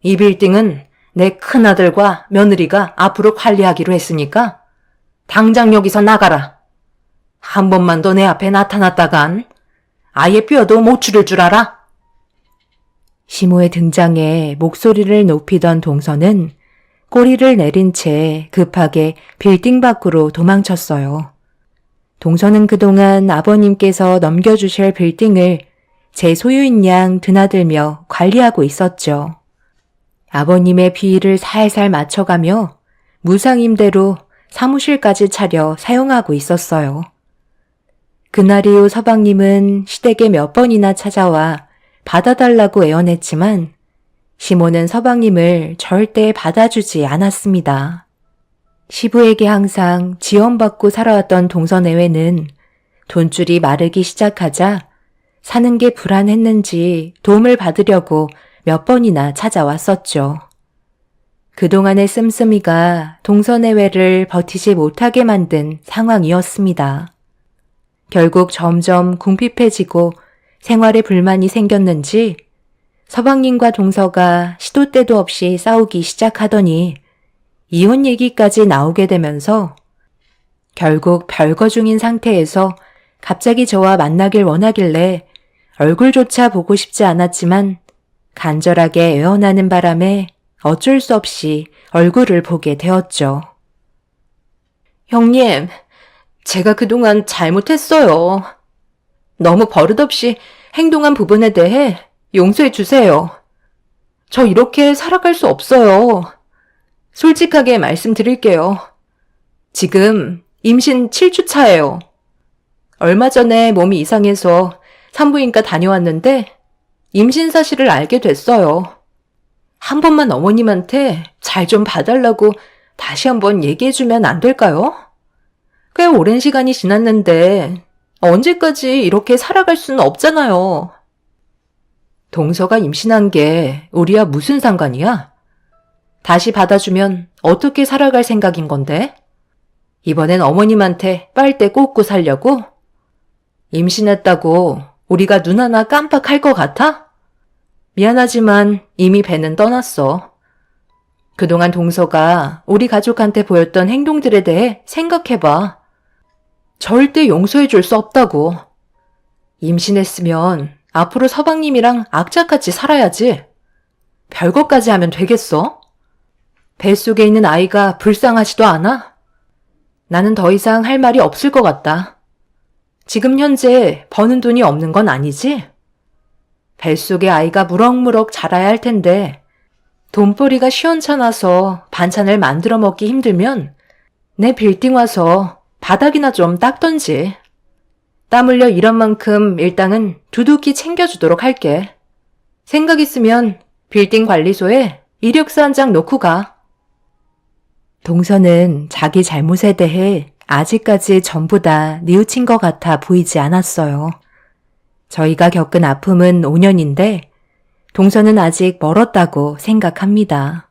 이 빌딩은 내 큰아들과 며느리가 앞으로 관리하기로 했으니까 당장 여기서 나가라. 한 번만 더 내 앞에 나타났다간 아예 뼈도 못 추릴 줄 알아? 시모의 등장에 목소리를 높이던 동서는 꼬리를 내린 채 급하게 빌딩 밖으로 도망쳤어요. 동서는 그동안 아버님께서 넘겨주실 빌딩을 제 소유인 양 드나들며 관리하고 있었죠. 아버님의 비위를 살살 맞춰가며 무상임대로 사무실까지 차려 사용하고 있었어요. 그날 이후 서방님은 시댁에 몇 번이나 찾아와 받아달라고 애원했지만 시모는 서방님을 절대 받아주지 않았습니다. 시부에게 항상 지원받고 살아왔던 동서내외는 돈줄이 마르기 시작하자 사는 게 불안했는지 도움을 받으려고 몇 번이나 찾아왔었죠. 그동안의 씀씀이가 동서내외를 버티지 못하게 만든 상황이었습니다. 결국 점점 궁핍해지고 생활에 불만이 생겼는지 서방님과 동서가 시도 때도 없이 싸우기 시작하더니 이혼 얘기까지 나오게 되면서 결국 별거 중인 상태에서 갑자기 저와 만나길 원하길래 얼굴조차 보고 싶지 않았지만 간절하게 애원하는 바람에 어쩔 수 없이 얼굴을 보게 되었죠. 형님, 제가 그동안 잘못했어요. 너무 버릇없이 행동한 부분에 대해 용서해 주세요. 저 이렇게 살아갈 수 없어요. 솔직하게 말씀드릴게요. 지금 임신 7주 차예요. 얼마 전에 몸이 이상해서 산부인과 다녀왔는데 임신 사실을 알게 됐어요. 한 번만 어머님한테 잘 좀 봐달라고 다시 한번 얘기해주면 안 될까요? 꽤 오랜 시간이 지났는데 언제까지 이렇게 살아갈 수는 없잖아요. 동서가 임신한 게 우리와 무슨 상관이야? 다시 받아주면 어떻게 살아갈 생각인 건데? 이번엔 어머님한테 빨대 꽂고 살려고? 임신했다고 우리가 눈 하나 깜빡할 것 같아? 미안하지만 이미 배는 떠났어. 그동안 동서가 우리 가족한테 보였던 행동들에 대해 생각해봐. 절대 용서해줄 수 없다고. 임신했으면 앞으로 서방님이랑 악착같이 살아야지. 별것까지 하면 되겠어? 뱃속에 있는 아이가 불쌍하지도 않아? 나는 더 이상 할 말이 없을 것 같다. 지금 현재 버는 돈이 없는 건 아니지? 뱃속에 아이가 무럭무럭 자라야 할 텐데 돈벌이가 시원찮아서 반찬을 만들어 먹기 힘들면 내 빌딩 와서 바닥이나 좀 닦던지. 땀 흘려 일한 만큼 일당은 두둑히 챙겨주도록 할게. 생각 있으면 빌딩 관리소에 이력서 한 장 놓고 가. 동서는 자기 잘못에 대해 아직까지 전부 다 뉘우친 것 같아 보이지 않았어요. 저희가 겪은 아픔은 5년인데 동서는 아직 멀었다고 생각합니다.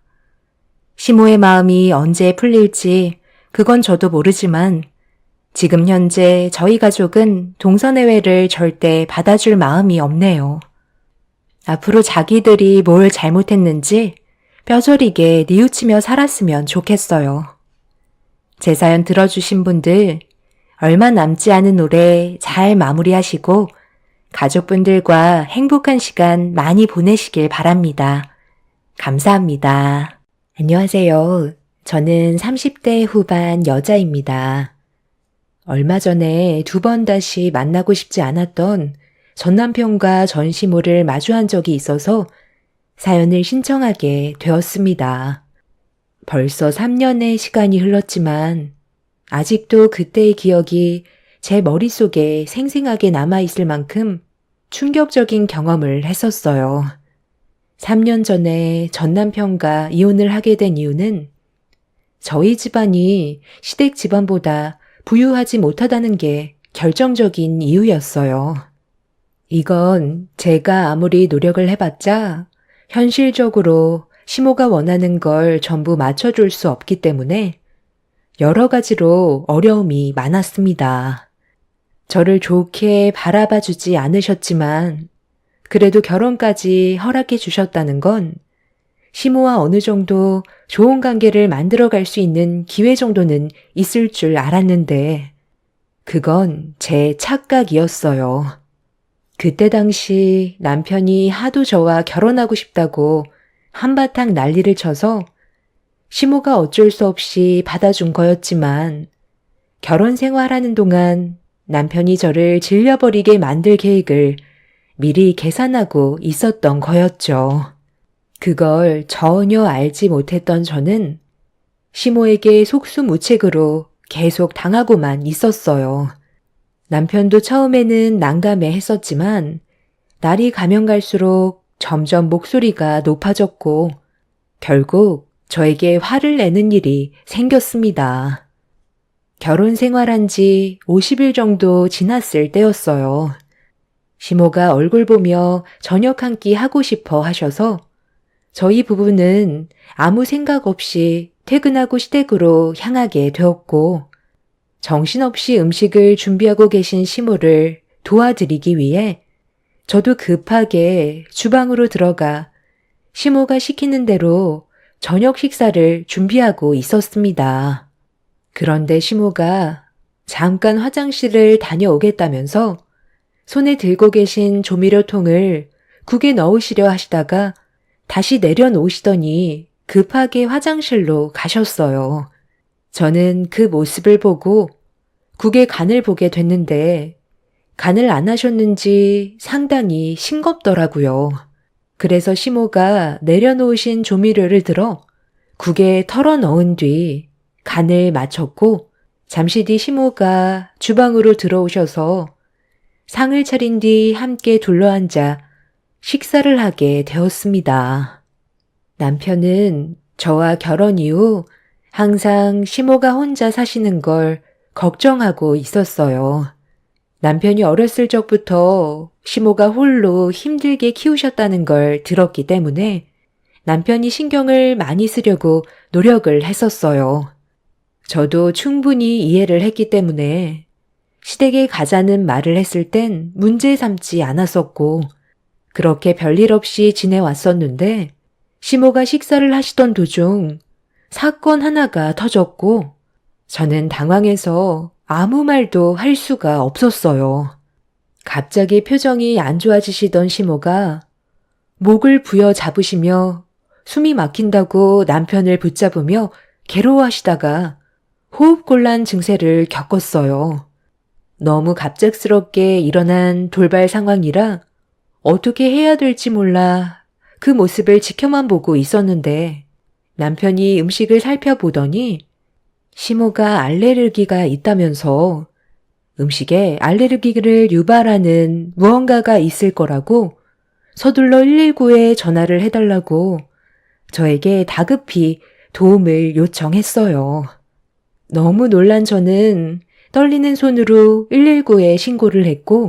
시모의 마음이 언제 풀릴지 그건 저도 모르지만 지금 현재 저희 가족은 동서 내외를 절대 받아줄 마음이 없네요. 앞으로 자기들이 뭘 잘못했는지 뼈저리게 뉘우치며 살았으면 좋겠어요. 제 사연 들어주신 분들 얼마 남지 않은 올해 잘 마무리하시고 가족분들과 행복한 시간 많이 보내시길 바랍니다. 감사합니다. 안녕하세요. 저는 30대 후반 여자입니다. 얼마 전에 2번 다시 만나고 싶지 않았던 전남편과 전시모를 마주한 적이 있어서 사연을 신청하게 되었습니다. 벌써 3년의 시간이 흘렀지만 아직도 그때의 기억이 제 머릿속에 생생하게 남아있을 만큼 충격적인 경험을 했었어요. 3년 전에 전 남편과 이혼을 하게 된 이유는 저희 집안이 시댁 집안보다 부유하지 못하다는 게 결정적인 이유였어요. 이건 제가 아무리 노력을 해봤자 현실적으로 시모가 원하는 걸 전부 맞춰줄 수 없기 때문에 여러 가지로 어려움이 많았습니다. 저를 좋게 바라봐 주지 않으셨지만 그래도 결혼까지 허락해 주셨다는 건 시모와 어느 정도 좋은 관계를 만들어갈 수 있는 기회 정도는 있을 줄 알았는데 그건 제 착각이었어요. 그때 당시 남편이 하도 저와 결혼하고 싶다고 한바탕 난리를 쳐서 시모가 어쩔 수 없이 받아준 거였지만 결혼 생활하는 동안 남편이 저를 질려버리게 만들 계획을 미리 계산하고 있었던 거였죠. 그걸 전혀 알지 못했던 저는 시모에게 속수무책으로 계속 당하고만 있었어요. 남편도 처음에는 난감해 했었지만 날이 가면 갈수록 점점 목소리가 높아졌고 결국 저에게 화를 내는 일이 생겼습니다. 결혼 생활한 지 50일 정도 지났을 때였어요. 시모가 얼굴 보며 저녁 한 끼 하고 싶어 하셔서 저희 부부는 아무 생각 없이 퇴근하고 시댁으로 향하게 되었고 정신없이 음식을 준비하고 계신 시모를 도와드리기 위해 저도 급하게 주방으로 들어가 시모가 시키는 대로 저녁 식사를 준비하고 있었습니다. 그런데 시모가 잠깐 화장실을 다녀오겠다면서 손에 들고 계신 조미료통을 국에 넣으시려 하시다가 다시 내려놓으시더니 급하게 화장실로 가셨어요. 저는 그 모습을 보고 국의 간을 보게 됐는데 간을 안 하셨는지 상당히 싱겁더라고요. 그래서 시모가 내려놓으신 조미료를 들어 국에 털어 넣은 뒤 간을 맞췄고 잠시 뒤 시모가 주방으로 들어오셔서 상을 차린 뒤 함께 둘러앉아 식사를 하게 되었습니다. 남편은 저와 결혼 이후 항상 시모가 혼자 사시는 걸 걱정하고 있었어요. 남편이 어렸을 적부터 시모가 홀로 힘들게 키우셨다는 걸 들었기 때문에 남편이 신경을 많이 쓰려고 노력을 했었어요. 저도 충분히 이해를 했기 때문에 시댁에 가자는 말을 했을 땐 문제 삼지 않았었고 그렇게 별일 없이 지내왔었는데 시모가 식사를 하시던 도중 사건 하나가 터졌고 저는 당황해서 아무 말도 할 수가 없었어요. 갑자기 표정이 안 좋아지시던 시모가 목을 부여 잡으시며 숨이 막힌다고 남편을 붙잡으며 괴로워하시다가 호흡곤란 증세를 겪었어요. 너무 갑작스럽게 일어난 돌발 상황이라 어떻게 해야 될지 몰라 그 모습을 지켜만 보고 있었는데 남편이 음식을 살펴보더니 시모가 알레르기가 있다면서 음식에 알레르기를 유발하는 무언가가 있을 거라고 서둘러 119에 전화를 해달라고 저에게 다급히 도움을 요청했어요. 너무 놀란 저는 떨리는 손으로 119에 신고를 했고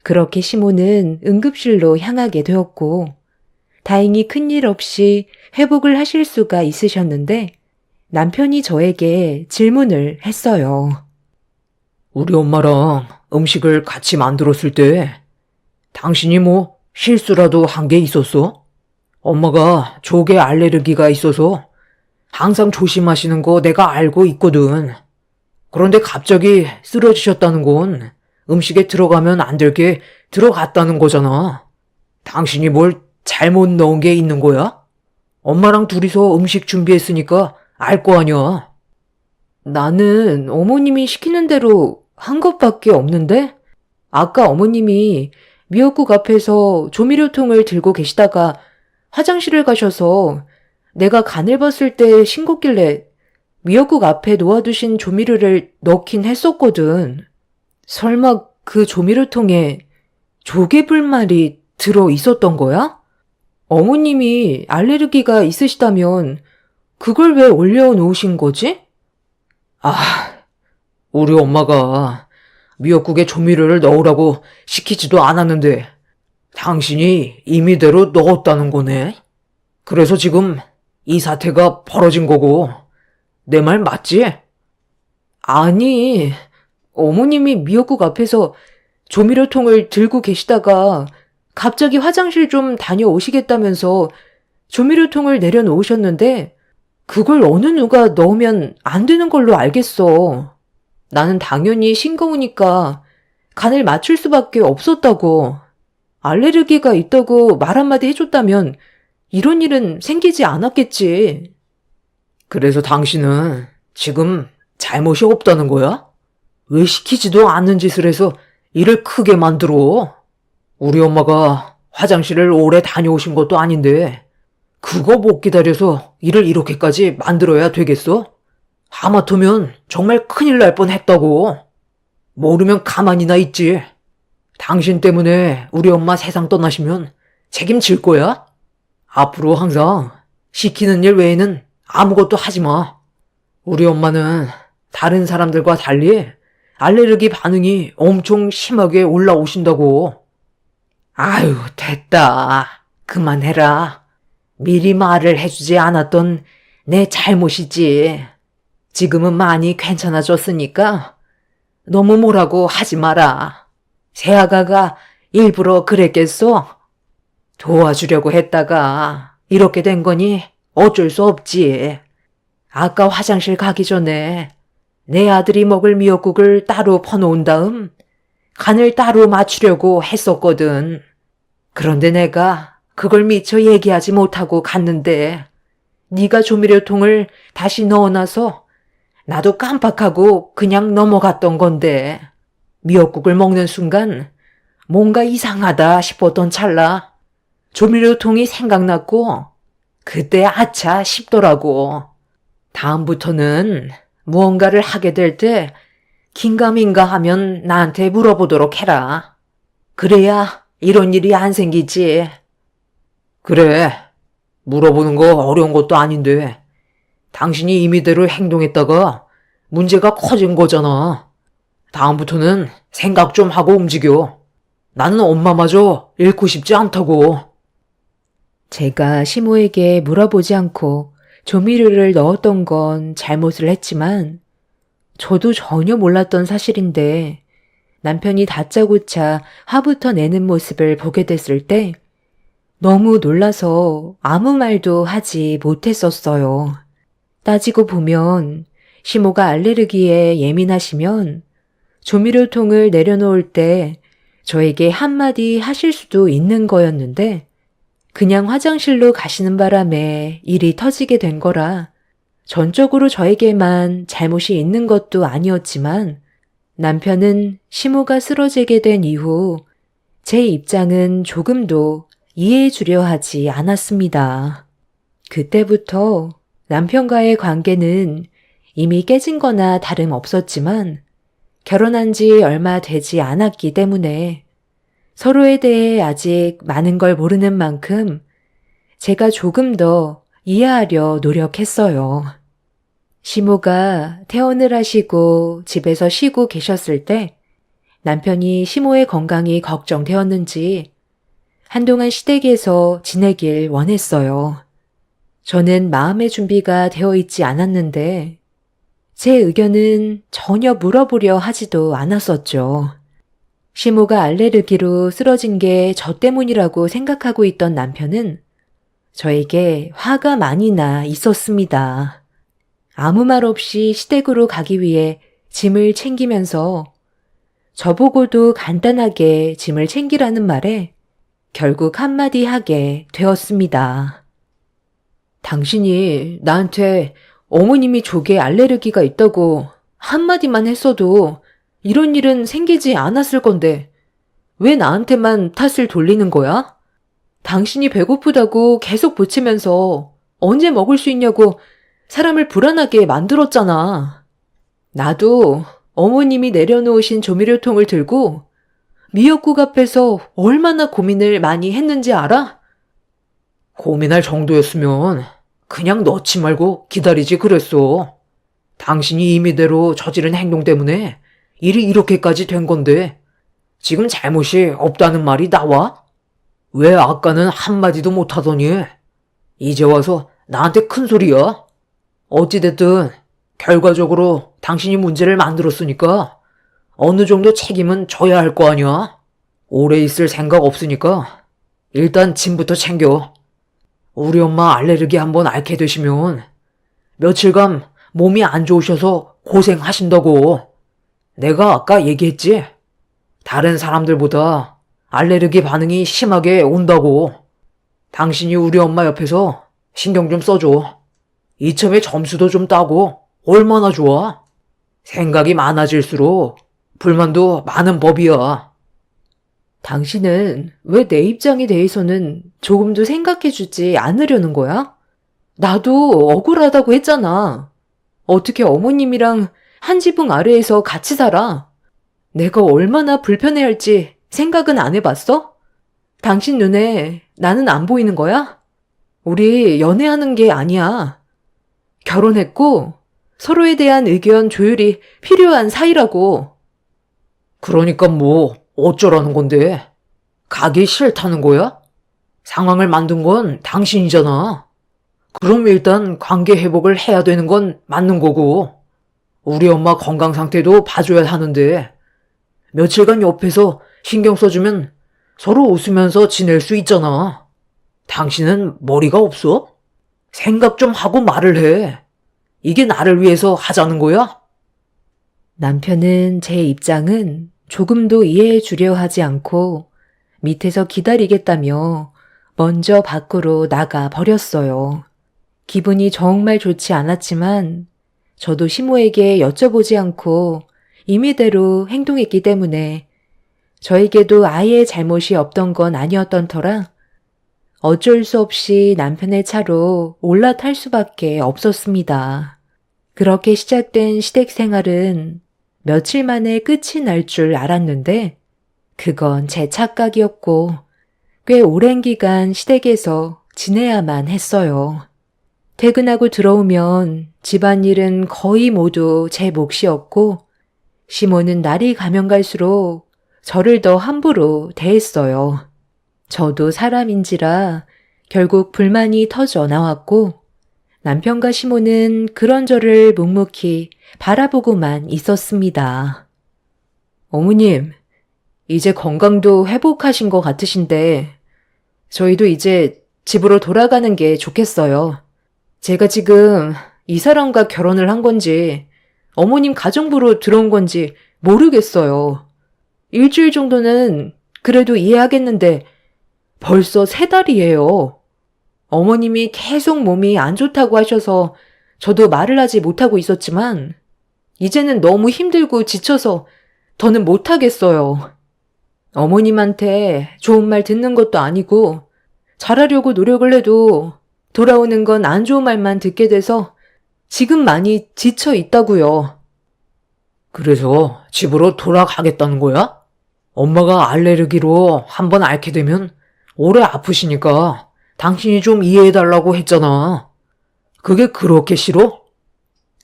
그렇게 시모는 응급실로 향하게 되었고 다행히 큰일 없이 회복을 하실 수가 있으셨는데 남편이 저에게 질문을 했어요. 우리 엄마랑 음식을 같이 만들었을 때 당신이 뭐 실수라도 한 게 있었어? 엄마가 조개 알레르기가 있어서 항상 조심하시는 거 내가 알고 있거든. 그런데 갑자기 쓰러지셨다는 건 음식에 들어가면 안 될 게 들어갔다는 거잖아. 당신이 뭘 잘못 넣은 게 있는 거야? 엄마랑 둘이서 음식 준비했으니까 알 거 아니야. 나는 어머님이 시키는 대로 한 것밖에 없는데? 아까 어머님이 미역국 앞에서 조미료통을 들고 계시다가 화장실을 가셔서 내가 간을 봤을 때 싱겁길래 미역국 앞에 놓아두신 조미료를 넣긴 했었거든. 설마 그 조미료통에 조개불말이 들어 있었던 거야? 어머님이 알레르기가 있으시다면 그걸 왜 올려놓으신 거지? 우리 엄마가 미역국에 조미료를 넣으라고 시키지도 않았는데 당신이 임의대로 넣었다는 거네. 그래서 지금 이 사태가 벌어진 거고 내 말 맞지? 아니, 어머님이 미역국 앞에서 조미료통을 들고 계시다가 갑자기 화장실 좀 다녀오시겠다면서 조미료통을 내려놓으셨는데 그걸 어느 누가 넣으면 안 되는 걸로 알겠어. 나는 당연히 싱거우니까 간을 맞출 수밖에 없었다고. 알레르기가 있다고 말 한마디 해줬다면 이런 일은 생기지 않았겠지. 그래서 당신은 지금 잘못이 없다는 거야? 왜 시키지도 않는 짓을 해서 일을 크게 만들어? 우리 엄마가 화장실을 오래 다녀오신 것도 아닌데 그거 못 기다려서 일을 이렇게까지 만들어야 되겠어? 하마터면 정말 큰일 날 뻔했다고. 모르면 가만히나 있지. 당신 때문에 우리 엄마 세상 떠나시면 책임질 거야? 앞으로 항상 시키는 일 외에는 아무것도 하지 마. 우리 엄마는 다른 사람들과 달리 알레르기 반응이 엄청 심하게 올라오신다고. 아유, 됐다. 그만해라. 미리 말을 해주지 않았던 내 잘못이지. 지금은 많이 괜찮아졌으니까 너무 뭐라고 하지 마라. 새아가가 일부러 그랬겠어? 도와주려고 했다가 이렇게 된 거니 어쩔 수 없지. 아까 화장실 가기 전에 내 아들이 먹을 미역국을 따로 퍼놓은 다음 간을 따로 맞추려고 했었거든. 그런데 내가 그걸 미처 얘기하지 못하고 갔는데 네가 조미료통을 다시 넣어놔서 나도 깜빡하고 그냥 넘어갔던 건데 미역국을 먹는 순간 뭔가 이상하다 싶었던 찰나 조미료통이 생각났고 그때 아차 싶더라고. 다음부터는 무언가를 하게 될 때 긴가민가 하면 나한테 물어보도록 해라. 그래야 이런 일이 안 생기지. 그래. 물어보는 거 어려운 것도 아닌데 당신이 임의대로 행동했다가 문제가 커진 거잖아. 다음부터는 생각 좀 하고 움직여. 나는 엄마마저 잃고 싶지 않다고. 제가 시모에게 물어보지 않고 조미료를 넣었던 건 잘못을 했지만 저도 전혀 몰랐던 사실인데 남편이 다짜고짜 화부터 내는 모습을 보게 됐을 때 너무 놀라서 아무 말도 하지 못했었어요. 따지고 보면 시모가 알레르기에 예민하시면 조미료통을 내려놓을 때 저에게 한마디 하실 수도 있는 거였는데 그냥 화장실로 가시는 바람에 일이 터지게 된 거라 전적으로 저에게만 잘못이 있는 것도 아니었지만 남편은 시모가 쓰러지게 된 이후 제 입장은 조금도 이해해 주려 하지 않았습니다. 그때부터 남편과의 관계는 이미 깨진 거나 다름없었지만 결혼한 지 얼마 되지 않았기 때문에 서로에 대해 아직 많은 걸 모르는 만큼 제가 조금 더 이해하려 노력했어요. 시모가 퇴원을 하시고 집에서 쉬고 계셨을 때 남편이 시모의 건강이 걱정되었는지 한동안 시댁에서 지내길 원했어요. 저는 마음의 준비가 되어 있지 않았는데 제 의견은 전혀 물어보려 하지도 않았었죠. 시모가 알레르기로 쓰러진 게 저 때문이라고 생각하고 있던 남편은 저에게 화가 많이 나 있었습니다. 아무 말 없이 시댁으로 가기 위해 짐을 챙기면서 저보고도 간단하게 짐을 챙기라는 말에 결국 한마디 하게 되었습니다. 당신이 나한테 어머님이 조개 알레르기가 있다고 한마디만 했어도 이런 일은 생기지 않았을 건데 왜 나한테만 탓을 돌리는 거야? 당신이 배고프다고 계속 보채면서 언제 먹을 수 있냐고 사람을 불안하게 만들었잖아. 나도 어머님이 내려놓으신 조미료통을 들고 미역국 앞에서 얼마나 고민을 많이 했는지 알아? 고민할 정도였으면 그냥 넣지 말고 기다리지 그랬어. 당신이 임의대로 저지른 행동 때문에 일이 이렇게까지 된 건데 지금 잘못이 없다는 말이 나와? 왜 아까는 한마디도 못하더니 이제 와서 나한테 큰 소리야? 어찌됐든 결과적으로 당신이 문제를 만들었으니까 어느 정도 책임은 져야 할 거 아니야? 오래 있을 생각 없으니까 일단 짐부터 챙겨. 우리 엄마 알레르기 한번 앓게 되시면 며칠간 몸이 안 좋으셔서 고생하신다고. 내가 아까 얘기했지? 다른 사람들보다 알레르기 반응이 심하게 온다고. 당신이 우리 엄마 옆에서 신경 좀 써줘. 이참에 점수도 좀 따고 얼마나 좋아. 생각이 많아질수록 불만도 많은 법이야. 당신은 왜 내 입장에 대해서는 조금도 생각해주지 않으려는 거야? 나도 억울하다고 했잖아. 어떻게 어머님이랑 한 지붕 아래에서 같이 살아? 내가 얼마나 불편해할지 생각은 안 해봤어? 당신 눈에 나는 안 보이는 거야? 우리 연애하는 게 아니야. 결혼했고 서로에 대한 의견 조율이 필요한 사이라고. 그러니까 뭐 어쩌라는 건데? 가기 싫다는 거야? 상황을 만든 건 당신이잖아. 그럼 일단 관계 회복을 해야 되는 건 맞는 거고 우리 엄마 건강 상태도 봐줘야 하는데 며칠간 옆에서 신경 써주면 서로 웃으면서 지낼 수 있잖아. 당신은 머리가 없어? 생각 좀 하고 말을 해. 이게 나를 위해서 하자는 거야? 남편은 제 입장은 조금도 이해해 주려 하지 않고 밑에서 기다리겠다며 먼저 밖으로 나가 버렸어요. 기분이 정말 좋지 않았지만 저도 시모에게 여쭤보지 않고 임의대로 행동했기 때문에 저에게도 아예 잘못이 없던 건 아니었던 터라 어쩔 수 없이 남편의 차로 올라탈 수밖에 없었습니다. 그렇게 시작된 시댁 생활은 며칠 만에 끝이 날 줄 알았는데 그건 제 착각이었고 꽤 오랜 기간 시댁에서 지내야만 했어요. 퇴근하고 들어오면 집안일은 거의 모두 제 몫이었고 시모는 날이 가면 갈수록 저를 더 함부로 대했어요. 저도 사람인지라 결국 불만이 터져 나왔고 남편과 시모는 그런 저를 묵묵히 바라보고만 있었습니다. 어머님, 이제 건강도 회복하신 것 같으신데 저희도 이제 집으로 돌아가는 게 좋겠어요. 제가 지금 이 사람과 결혼을 한 건지 어머님 가정부로 들어온 건지 모르겠어요. 일주일 정도는 그래도 이해하겠는데 벌써 3달이에요. 어머님이 계속 몸이 안 좋다고 하셔서 저도 말을 하지 못하고 있었지만 이제는 너무 힘들고 지쳐서 더는 못하겠어요. 어머님한테 좋은 말 듣는 것도 아니고 잘하려고 노력을 해도 돌아오는 건 안 좋은 말만 듣게 돼서 지금 많이 지쳐 있다고요. 그래서 집으로 돌아가겠다는 거야? 엄마가 알레르기로 한번 앓게 되면 오래 아프시니까 당신이 좀 이해해달라고 했잖아. 그게 그렇게 싫어?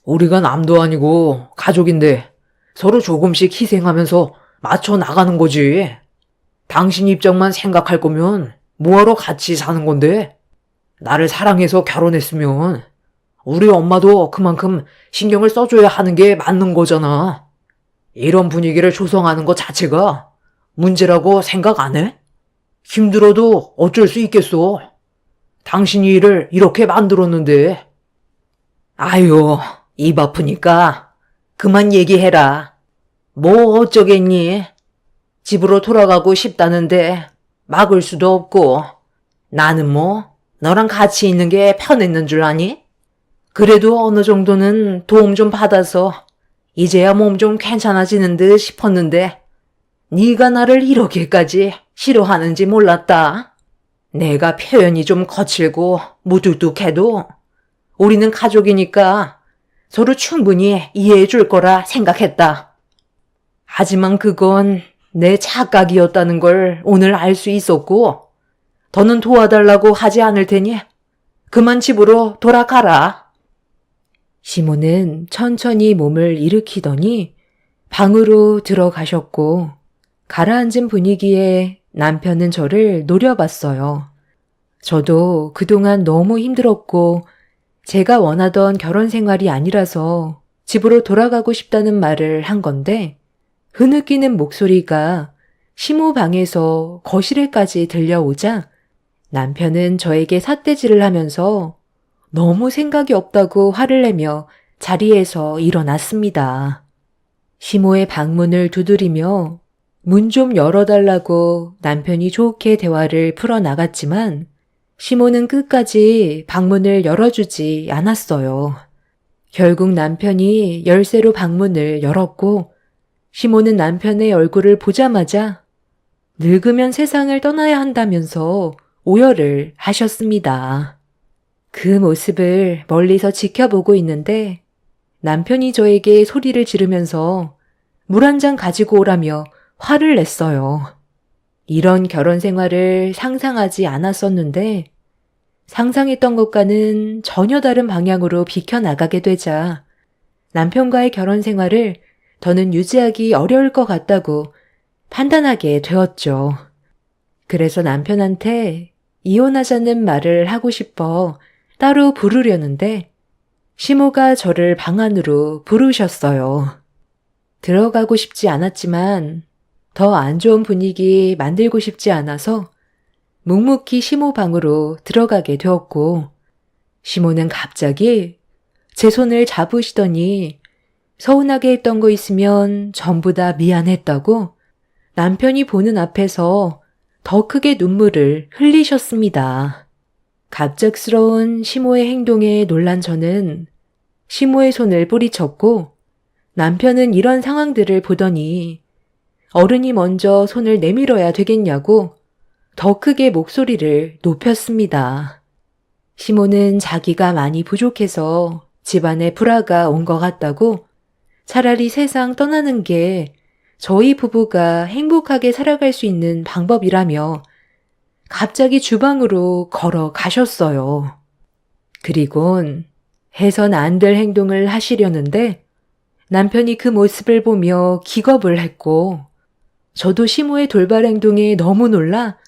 우리가 남도 아니고 가족인데 서로 조금씩 희생하면서 맞춰 나가는 거지. 당신 입장만 생각할 거면 뭐하러 같이 사는 건데? 나를 사랑해서 결혼했으면 우리 엄마도 그만큼 신경을 써줘야 하는 게 맞는 거잖아. 이런 분위기를 조성하는 것 자체가 문제라고 생각 안 해? 힘들어도 어쩔 수 있겠어. 당신이 일을 이렇게 만들었는데. 아유, 입 아프니까 그만 얘기해라. 뭐 어쩌겠니? 집으로 돌아가고 싶다는데 막을 수도 없고 나는 뭐 너랑 같이 있는 게 편했는 줄 아니? 그래도 어느 정도는 도움 좀 받아서 이제야 몸 좀 괜찮아지는 듯 싶었는데 네가 나를 이렇게까지 싫어하는지 몰랐다. 내가 표현이 좀 거칠고 무뚝뚝해도 우리는 가족이니까 서로 충분히 이해해 줄 거라 생각했다. 하지만 그건 내 착각이었다는 걸 오늘 알 수 있었고 더는 도와달라고 하지 않을 테니 그만 집으로 돌아가라. 시모는 천천히 몸을 일으키더니 방으로 들어가셨고 가라앉은 분위기에 남편은 저를 노려봤어요. 저도 그동안 너무 힘들었고 제가 원하던 결혼 생활이 아니라서 집으로 돌아가고 싶다는 말을 한 건데 흐느끼는 목소리가 시모 방에서 거실에까지 들려오자 남편은 저에게 삿대질을 하면서 너무 생각이 없다고 화를 내며 자리에서 일어났습니다. 시모의 방문을 두드리며 문 좀 열어달라고 남편이 좋게 대화를 풀어나갔지만 시모는 끝까지 방문을 열어주지 않았어요. 결국 남편이 열쇠로 방문을 열었고 시모는 남편의 얼굴을 보자마자 늙으면 세상을 떠나야 한다면서 오열을 하셨습니다. 그 모습을 멀리서 지켜보고 있는데 남편이 저에게 소리를 지르면서 물 한 잔 가지고 오라며 화를 냈어요. 이런 결혼 생활을 상상하지 않았었는데 상상했던 것과는 전혀 다른 방향으로 비켜나가게 되자 남편과의 결혼 생활을 더는 유지하기 어려울 것 같다고 판단하게 되었죠. 그래서 남편한테 이혼하자는 말을 하고 싶어 따로 부르려는데 시모가 저를 방 안으로 부르셨어요. 들어가고 싶지 않았지만 더 안 좋은 분위기 만들고 싶지 않아서 묵묵히 시모 방으로 들어가게 되었고 시모는 갑자기 제 손을 잡으시더니 서운하게 했던 거 있으면 전부 다 미안했다고 남편이 보는 앞에서 더 크게 눈물을 흘리셨습니다. 갑작스러운 시모의 행동에 놀란 저는 시모의 손을 뿌리쳤고 남편은 이런 상황들을 보더니 어른이 먼저 손을 내밀어야 되겠냐고 더 크게 목소리를 높였습니다. 시모는 자기가 많이 부족해서 집안에 불화가 온 것 같다고 차라리 세상 떠나는 게 저희 부부가 행복하게 살아갈 수 있는 방법이라며 갑자기 주방으로 걸어가셨어요. 그리곤 해선 안 될 행동을 하시려는데 남편이 그 모습을 보며 기겁을 했고 저도 시모의 돌발 행동에 너무 놀라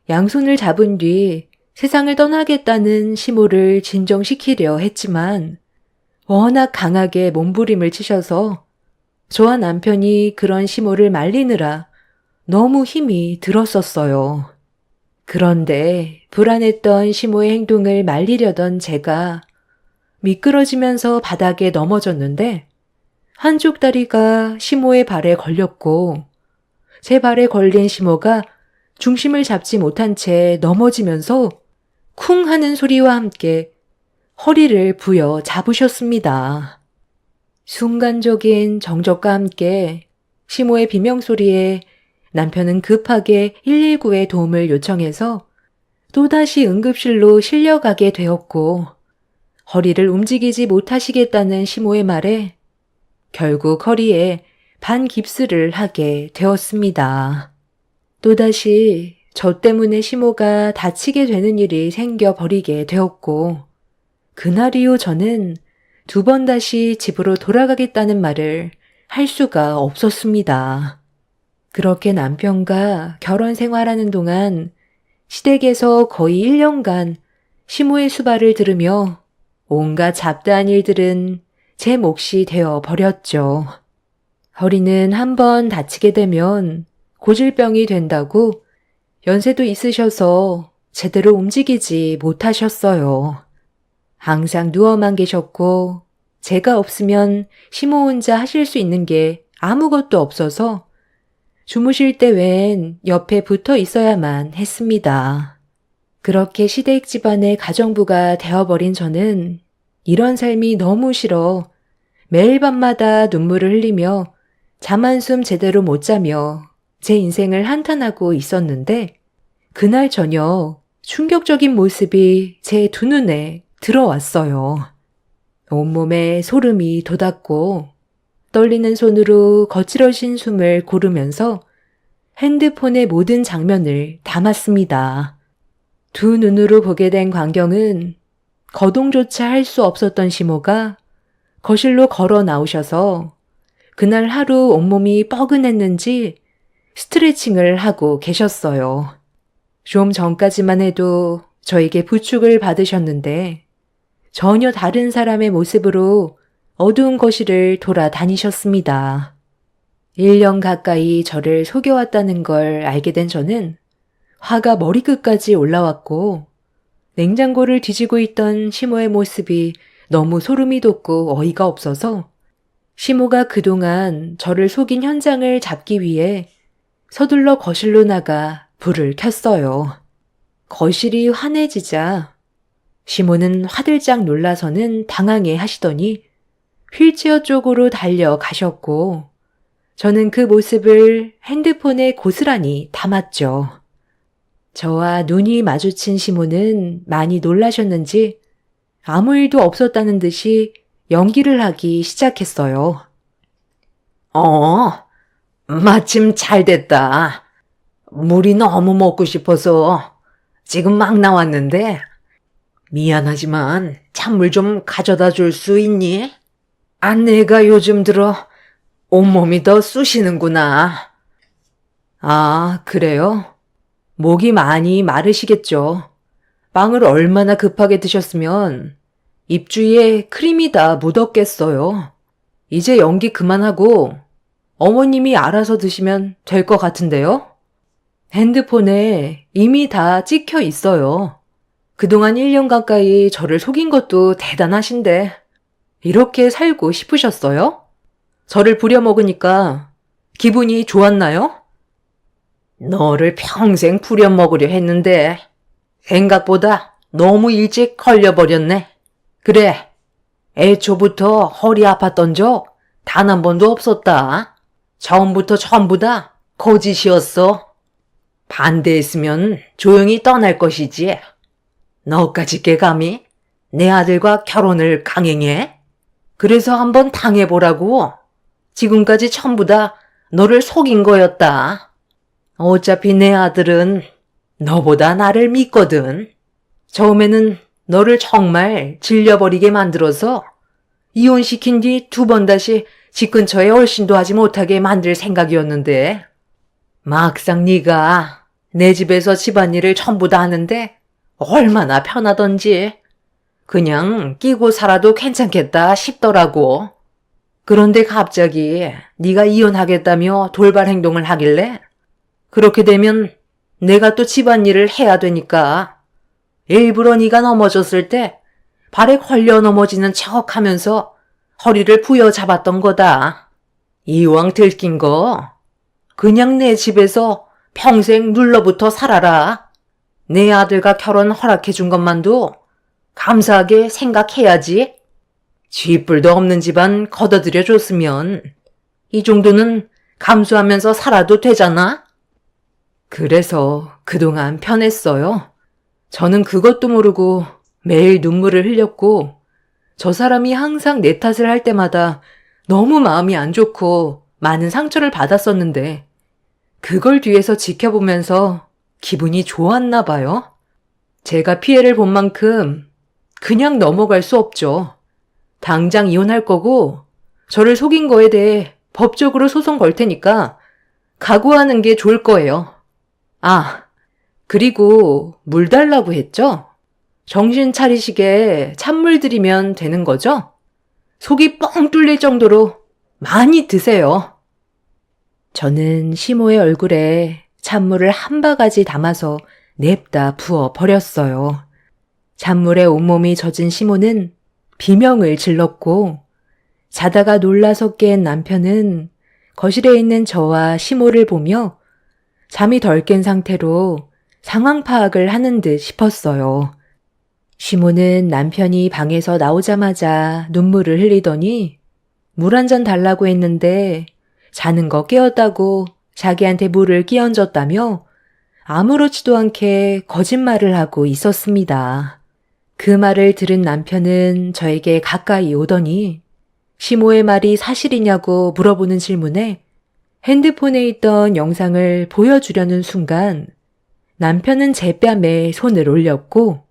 양손을 잡은 뒤 세상을 떠나겠다는 시모를 진정시키려 했지만 워낙 강하게 몸부림을 치셔서 저와 남편이 그런 시모를 말리느라 너무 힘이 들었었어요. 그런데 불안했던 시모의 행동을 말리려던 제가 미끄러지면서 바닥에 넘어졌는데 한쪽 다리가 시모의 발에 걸렸고 제 발에 걸린 시모가 중심을 잡지 못한 채 넘어지면서 쿵 하는 소리와 함께 허리를 부여 잡으셨습니다. 순간적인 정적과 함께 시모의 비명소리에 남편은 급하게 119에 도움을 요청해서 또다시 응급실로 실려가게 되었고 허리를 움직이지 못하시겠다는 시모의 말에 결국 허리에 반깁스를 하게 되었습니다. 또다시 저 때문에 시모가 다치게 되는 일이 생겨버리게 되었고 그날 이후 저는 2번 다시 집으로 돌아가겠다는 말을 할 수가 없었습니다. 그렇게 남편과 결혼 생활하는 동안 시댁에서 거의 1년간 시모의 수발을 들으며 온갖 잡다한 일들은 제 몫이 되어 버렸죠. 허리는 한번 다치게 되면 고질병이 된다고 연세도 있으셔서 제대로 움직이지 못하셨어요. 항상 누워만 계셨고 제가 없으면 시모 혼자 하실 수 있는 게 아무것도 없어서 주무실 때 외엔 옆에 붙어 있어야만 했습니다. 그렇게 시댁 집안의 가정부가 되어버린 저는 이런 삶이 너무 싫어 매일 밤마다 눈물을 흘리며 잠 한숨 제대로 못 자며 제 인생을 한탄하고 있었는데 그날 저녁 충격적인 모습이 제 두 눈에 들어왔어요. 온몸에 소름이 돋았고 떨리는 손으로 거칠어진 숨을 고르면서 핸드폰의 모든 장면을 담았습니다. 두 눈으로 보게 된 광경은 거동조차 할 수 없었던 시모가 거실로 걸어 나오셔서 그날 하루 온몸이 뻐근했는지 스트레칭을 하고 계셨어요. 좀 전까지만 해도 저에게 부축을 받으셨는데 전혀 다른 사람의 모습으로 어두운 거실을 돌아다니셨습니다. 1년 가까이 저를 속여왔다는 걸 알게 된 저는 화가 머리끝까지 올라왔고 냉장고를 뒤지고 있던 시모의 모습이 너무 소름이 돋고 어이가 없어서 시모가 그동안 저를 속인 현장을 잡기 위해 서둘러 거실로 나가 불을 켰어요. 거실이 환해지자 시모는 화들짝 놀라서는 당황해 하시더니 휠체어 쪽으로 달려가셨고 저는 그 모습을 핸드폰에 고스란히 담았죠. 저와 눈이 마주친 시모는 많이 놀라셨는지 아무 일도 없었다는 듯이 연기를 하기 시작했어요. 마침 잘 됐다. 물이 너무 먹고 싶어서 지금 막 나왔는데 미안하지만 찬물 좀 가져다 줄 수 있니? 내가 요즘 들어 온몸이 더 쑤시는구나. 아, 그래요? 목이 많이 마르시겠죠. 빵을 얼마나 급하게 드셨으면 입 주위에 크림이 다 묻었겠어요. 이제 연기 그만하고 어머님이 알아서 드시면 될 것 같은데요? 핸드폰에 이미 다 찍혀 있어요. 그동안 1년 가까이 저를 속인 것도 대단하신데 이렇게 살고 싶으셨어요? 저를 부려먹으니까 기분이 좋았나요? 너를 평생 부려먹으려 했는데 생각보다 너무 일찍 걸려버렸네. 그래, 애초부터 허리 아팠던 적 단 한 번도 없었다. 처음부터 전부 다 거짓이었어. 반대했으면 조용히 떠날 것이지. 너까지 깨감히 내 아들과 결혼을 강행해? 그래서 한번 당해보라고. 지금까지 전부 다 너를 속인 거였다. 어차피 내 아들은 너보다 나를 믿거든. 처음에는 너를 정말 질려버리게 만들어서 이혼시킨 뒤 2번 다시 집 근처에 얼씬도 하지 못하게 만들 생각이었는데 막상 네가 내 집에서 집안일을 전부 다 하는데 얼마나 편하던지 그냥 끼고 살아도 괜찮겠다 싶더라고. 그런데 갑자기 네가 이혼하겠다며 돌발 행동을 하길래 그렇게 되면 내가 또 집안일을 해야 되니까. 일부러 네가 넘어졌을 때 발에 걸려 넘어지는 척 하면서 허리를 부여잡았던 거다. 이왕 들킨 거 그냥 내 집에서 평생 눌러붙어 살아라. 내 아들과 결혼 허락해 준 것만도 감사하게 생각해야지. 쥐뿔도 없는 집안 걷어들여 줬으면 이 정도는 감수하면서 살아도 되잖아. 그래서 그동안 편했어요. 저는 그것도 모르고 매일 눈물을 흘렸고 저 사람이 항상 내 탓을 할 때마다 너무 마음이 안 좋고 많은 상처를 받았었는데 그걸 뒤에서 지켜보면서 기분이 좋았나 봐요. 제가 피해를 본 만큼 그냥 넘어갈 수 없죠. 당장 이혼할 거고 저를 속인 거에 대해 법적으로 소송 걸 테니까 각오하는 게 좋을 거예요. 아, 그리고 물 달라고 했죠? 정신 차리시게 찬물 드리면 되는 거죠? 속이 뻥 뚫릴 정도로 많이 드세요. 저는 시모의 얼굴에 찬물을 한 바가지 담아서 냅다 부어 버렸어요. 찬물에 온몸이 젖은 시모는 비명을 질렀고 자다가 놀라서 깬 남편은 거실에 있는 저와 시모를 보며 잠이 덜 깬 상태로 상황 파악을 하는 듯 싶었어요. 시모는 남편이 방에서 나오자마자 눈물을 흘리더니 물 한 잔 달라고 했는데 자는 거 깨웠다고 자기한테 물을 끼얹었다며 아무렇지도 않게 거짓말을 하고 있었습니다. 그 말을 들은 남편은 저에게 가까이 오더니 시모의 말이 사실이냐고 물어보는 질문에 핸드폰에 있던 영상을 보여주려는 순간 남편은 제 뺨에 손을 올렸고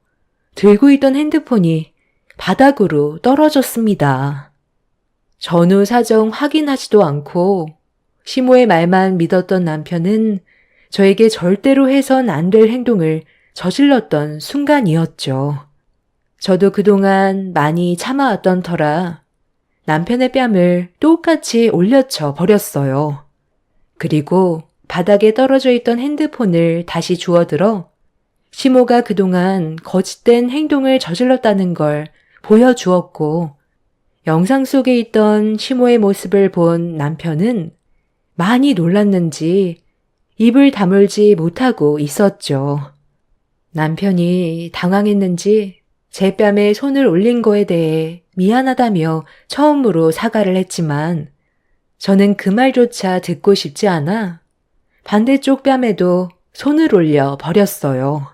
들고 있던 핸드폰이 바닥으로 떨어졌습니다. 전후 사정 확인하지도 않고 시모의 말만 믿었던 남편은 저에게 절대로 해선 안 될 행동을 저질렀던 순간이었죠. 저도 그동안 많이 참아왔던 터라 남편의 뺨을 똑같이 올려쳐 버렸어요. 그리고 바닥에 떨어져 있던 핸드폰을 다시 주워들어 시모가 그동안 거짓된 행동을 저질렀다는 걸 보여주었고 영상 속에 있던 시모의 모습을 본 남편은 많이 놀랐는지 입을 다물지 못하고 있었죠. 남편이 당황했는지 제 뺨에 손을 올린 거에 대해 미안하다며 처음으로 사과를 했지만 저는 그 말조차 듣고 싶지 않아 반대쪽 뺨에도 손을 올려 버렸어요.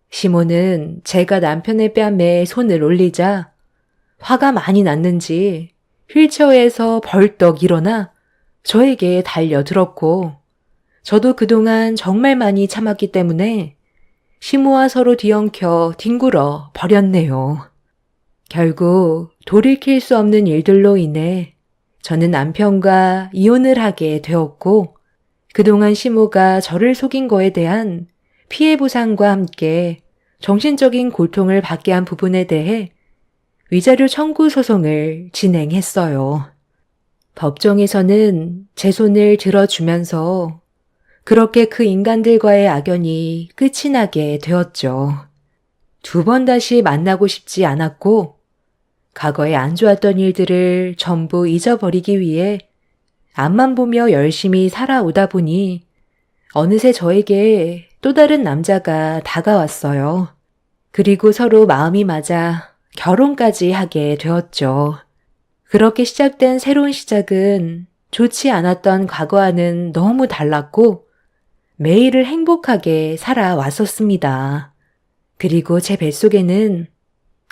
시모는 제가 남편의 뺨에 손을 올리자 화가 많이 났는지 휠체어에서 벌떡 일어나 저에게 달려들었고 저도 그동안 정말 많이 참았기 때문에 시모와 서로 뒤엉켜 뒹굴어 버렸네요. 결국 돌이킬 수 없는 일들로 인해 저는 남편과 이혼을 하게 되었고 그동안 시모가 저를 속인 거에 대한 피해 보상과 함께 정신적인 고통을 받게 한 부분에 대해 위자료 청구 소송을 진행했어요. 법정에서는 제 손을 들어주면서 그렇게 그 인간들과의 악연이 끝이 나게 되었죠. 2번 다시 만나고 싶지 않았고 과거에 안 좋았던 일들을 전부 잊어버리기 위해 앞만 보며 열심히 살아오다 보니 어느새 저에게 또 다른 남자가 다가왔어요. 그리고 서로 마음이 맞아 결혼까지 하게 되었죠. 그렇게 시작된 새로운 시작은 좋지 않았던 과거와는 너무 달랐고 매일을 행복하게 살아왔었습니다. 그리고 제 뱃속에는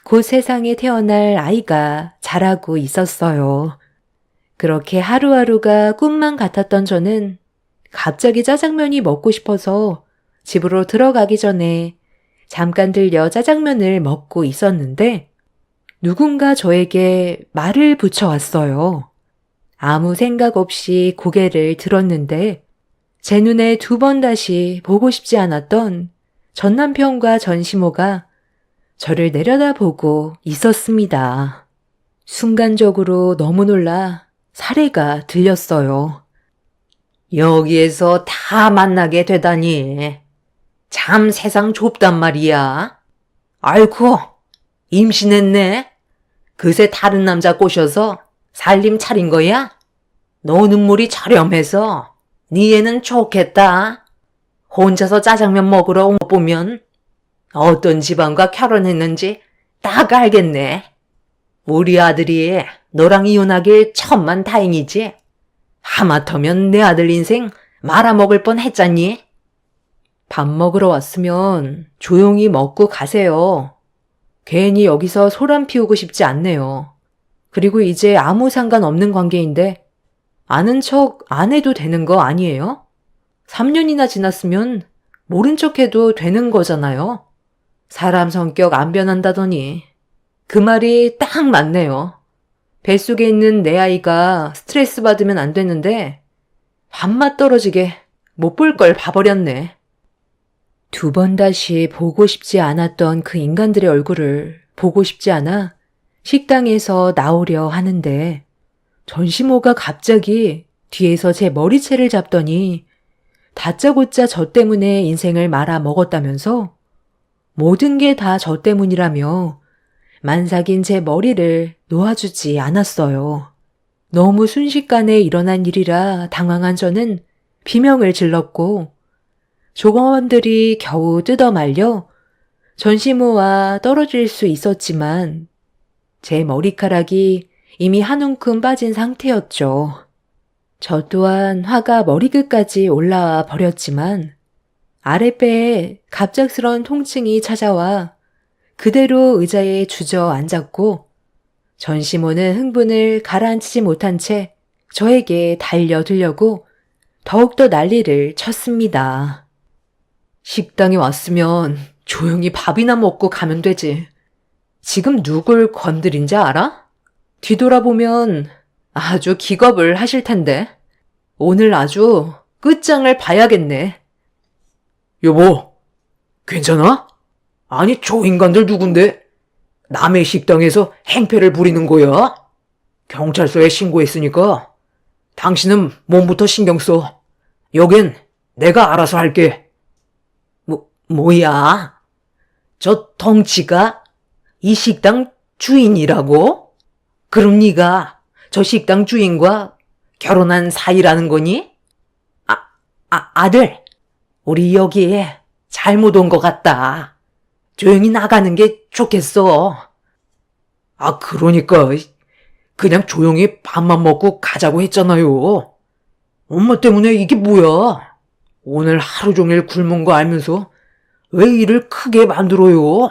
곧 세상에 태어날 아이가 자라고 있었어요. 그렇게 하루하루가 꿈만 같았던 저는 갑자기 짜장면이 먹고 싶어서 집으로 들어가기 전에 잠깐 들려 짜장면을 먹고 있었는데 누군가 저에게 말을 붙여왔어요. 아무 생각 없이 고개를 들었는데 제 눈에 2번 다시 보고 싶지 않았던 전 남편과 전 시모가 저를 내려다보고 있었습니다. 순간적으로 너무 놀라 사례가 들렸어요. 여기에서 다 만나게 되다니. 참 세상 좁단 말이야. 아이고, 임신했네. 그새 다른 남자 꼬셔서 살림 차린 거야? 너 눈물이 저렴해서 네 애는 좋겠다. 혼자서 짜장면 먹으러 온 거 보면 어떤 집안과 결혼했는지 딱 알겠네. 우리 아들이 너랑 이혼하길 천만 다행이지. 하마터면 내 아들 인생 말아먹을 뻔 했잖니? 밥 먹으러 왔으면 조용히 먹고 가세요. 괜히 여기서 소란 피우고 싶지 않네요. 그리고 이제 아무 상관없는 관계인데 아는 척 안 해도 되는 거 아니에요? 3년이나 지났으면 모른 척 해도 되는 거잖아요. 사람 성격 안 변한다더니 그 말이 딱 맞네요. 뱃속에 있는 내 아이가 스트레스 받으면 안 되는데 밥맛 떨어지게 못 볼 걸 봐버렸네. 2번 다시 보고 싶지 않았던 그 인간들의 얼굴을 보고 싶지 않아 식당에서 나오려 하는데 전시모가 갑자기 뒤에서 제 머리채를 잡더니 다짜고짜 저 때문에 인생을 말아 먹었다면서 모든 게 다 저 때문이라며 만삭인 제 머리를 놓아주지 않았어요. 너무 순식간에 일어난 일이라 당황한 저는 비명을 질렀고 조공원들이 겨우 뜯어 말려 전시모와 떨어질 수 있었지만 제 머리카락이 이미 한 움큼 빠진 상태였죠. 저 또한 화가 머리끝까지 올라와 버렸지만 아랫배에 갑작스런 통증이 찾아와 그대로 의자에 주저앉았고 전시모는 흥분을 가라앉히지 못한 채 저에게 달려들려고 더욱더 난리를 쳤습니다. 식당에 왔으면 조용히 밥이나 먹고 가면 되지. 지금 누굴 건드린지 알아? 뒤돌아보면 아주 기겁을 하실 텐데. 오늘 아주 끝장을 봐야겠네. 여보, 괜찮아? 아니, 저 인간들 누군데? 남의 식당에서 행패를 부리는 거야? 경찰서에 신고했으니까 당신은 몸부터 신경 써. 여긴 내가 알아서 할게. 뭐야? 저 덩치가 이 식당 주인이라고? 그럼 네가 저 식당 주인과 결혼한 사이라는 거니? 아들, 우리 여기에 잘못 온 것 같다. 조용히 나가는 게 좋겠어. 그러니까 그냥 조용히 밥만 먹고 가자고 했잖아요. 엄마 때문에 이게 뭐야? 오늘 하루 종일 굶은 거 알면서 왜 일을 크게 만들어요?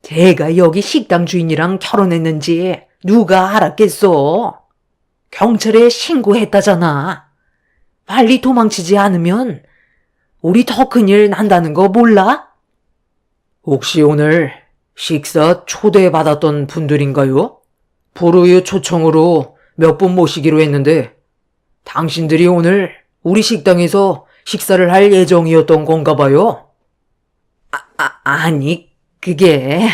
제가 여기 식당 주인이랑 결혼했는지 누가 알았겠어? 경찰에 신고했다잖아. 빨리 도망치지 않으면 우리 더 큰일 난다는 거 몰라? 혹시 오늘 식사 초대받았던 분들인가요? 불우유 초청으로 몇 분 모시기로 했는데 당신들이 오늘 우리 식당에서 식사를 할 예정이었던 건가 봐요? 아니, 그게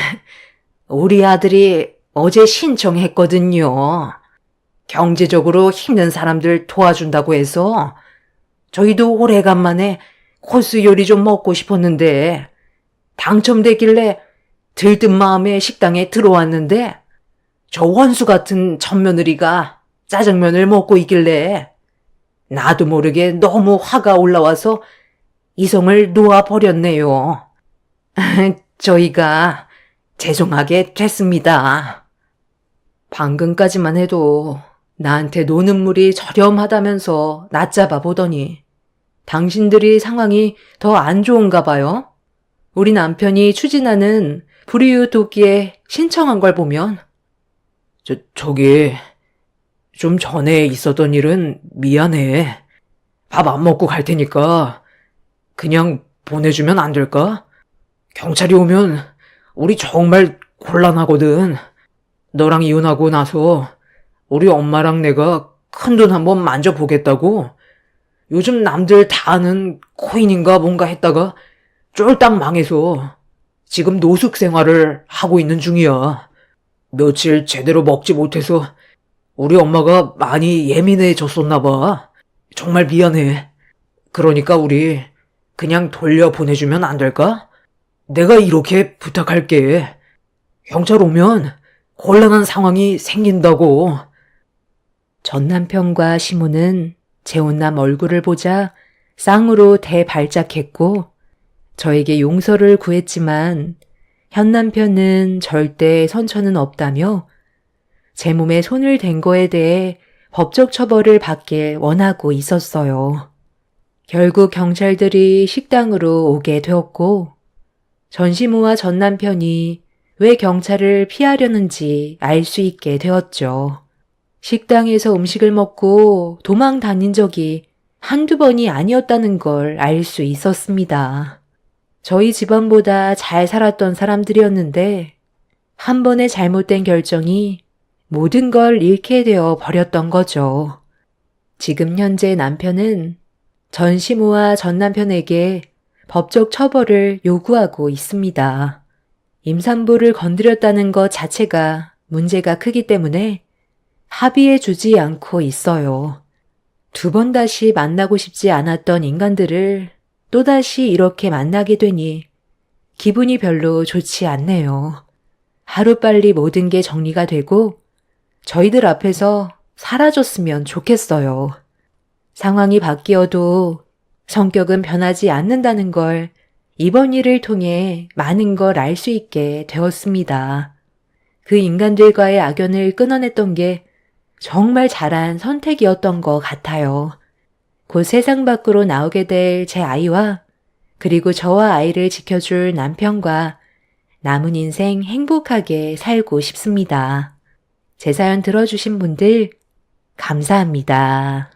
우리 아들이 어제 신청했거든요. 경제적으로 힘든 사람들 도와준다고 해서 저희도 오래간만에 코스 요리 좀 먹고 싶었는데 당첨됐길래 들뜬 마음에 식당에 들어왔는데 저 원수 같은 젖며느리가 짜장면을 먹고 있길래 나도 모르게 너무 화가 올라와서 이성을 놓아버렸네요. 저희가 죄송하게 됐습니다. 방금까지만 해도 나한테 노는 물이 저렴하다면서 낮잡아 보더니 당신들이 상황이 더 안 좋은가 봐요. 우리 남편이 추진하는 불이유 돕기에 신청한 걸 보면 저기 좀 전에 있었던 일은 미안해. 밥 안 먹고 갈 테니까 그냥 보내주면 안 될까? 경찰이 오면 우리 정말 곤란하거든. 너랑 이혼하고 나서 우리 엄마랑 내가 큰돈 한번 만져보겠다고 요즘 남들 다 아는 코인인가 뭔가 했다가 쫄딱 망해서 지금 노숙 생활을 하고 있는 중이야. 며칠 제대로 먹지 못해서 우리 엄마가 많이 예민해졌었나 봐. 정말 미안해. 그러니까 우리 그냥 돌려보내주면 안 될까? 내가 이렇게 부탁할게. 경찰 오면 곤란한 상황이 생긴다고. 전 남편과 시모는 재혼남 얼굴을 보자 쌍으로 대발작했고 저에게 용서를 구했지만 현 남편은 절대 선처는 없다며 제 몸에 손을 댄 거에 대해 법적 처벌을 받길 원하고 있었어요. 결국 경찰들이 식당으로 오게 되었고 전시모와 전 남편이 왜 경찰을 피하려는지 알 수 있게 되었죠. 식당에서 음식을 먹고 도망 다닌 적이 한두 번이 아니었다는 걸 알 수 있었습니다. 저희 집안보다 잘 살았던 사람들이었는데 한 번의 잘못된 결정이 모든 걸 잃게 되어 버렸던 거죠. 지금 현재 남편은 전 시모와 전 남편에게 법적 처벌을 요구하고 있습니다. 임산부를 건드렸다는 것 자체가 문제가 크기 때문에 합의해 주지 않고 있어요. 두 번 다시 만나고 싶지 않았던 인간들을 또다시 이렇게 만나게 되니 기분이 별로 좋지 않네요. 하루빨리 모든 게 정리가 되고 저희들 앞에서 사라졌으면 좋겠어요. 상황이 바뀌어도 성격은 변하지 않는다는 걸 이번 일을 통해 많은 걸 알 수 있게 되었습니다. 그 인간들과의 악연을 끊어냈던 게 정말 잘한 선택이었던 것 같아요. 곧 세상 밖으로 나오게 될 제 아이와 그리고 저와 아이를 지켜줄 남편과 남은 인생 행복하게 살고 싶습니다. 제 사연 들어주신 분들 감사합니다.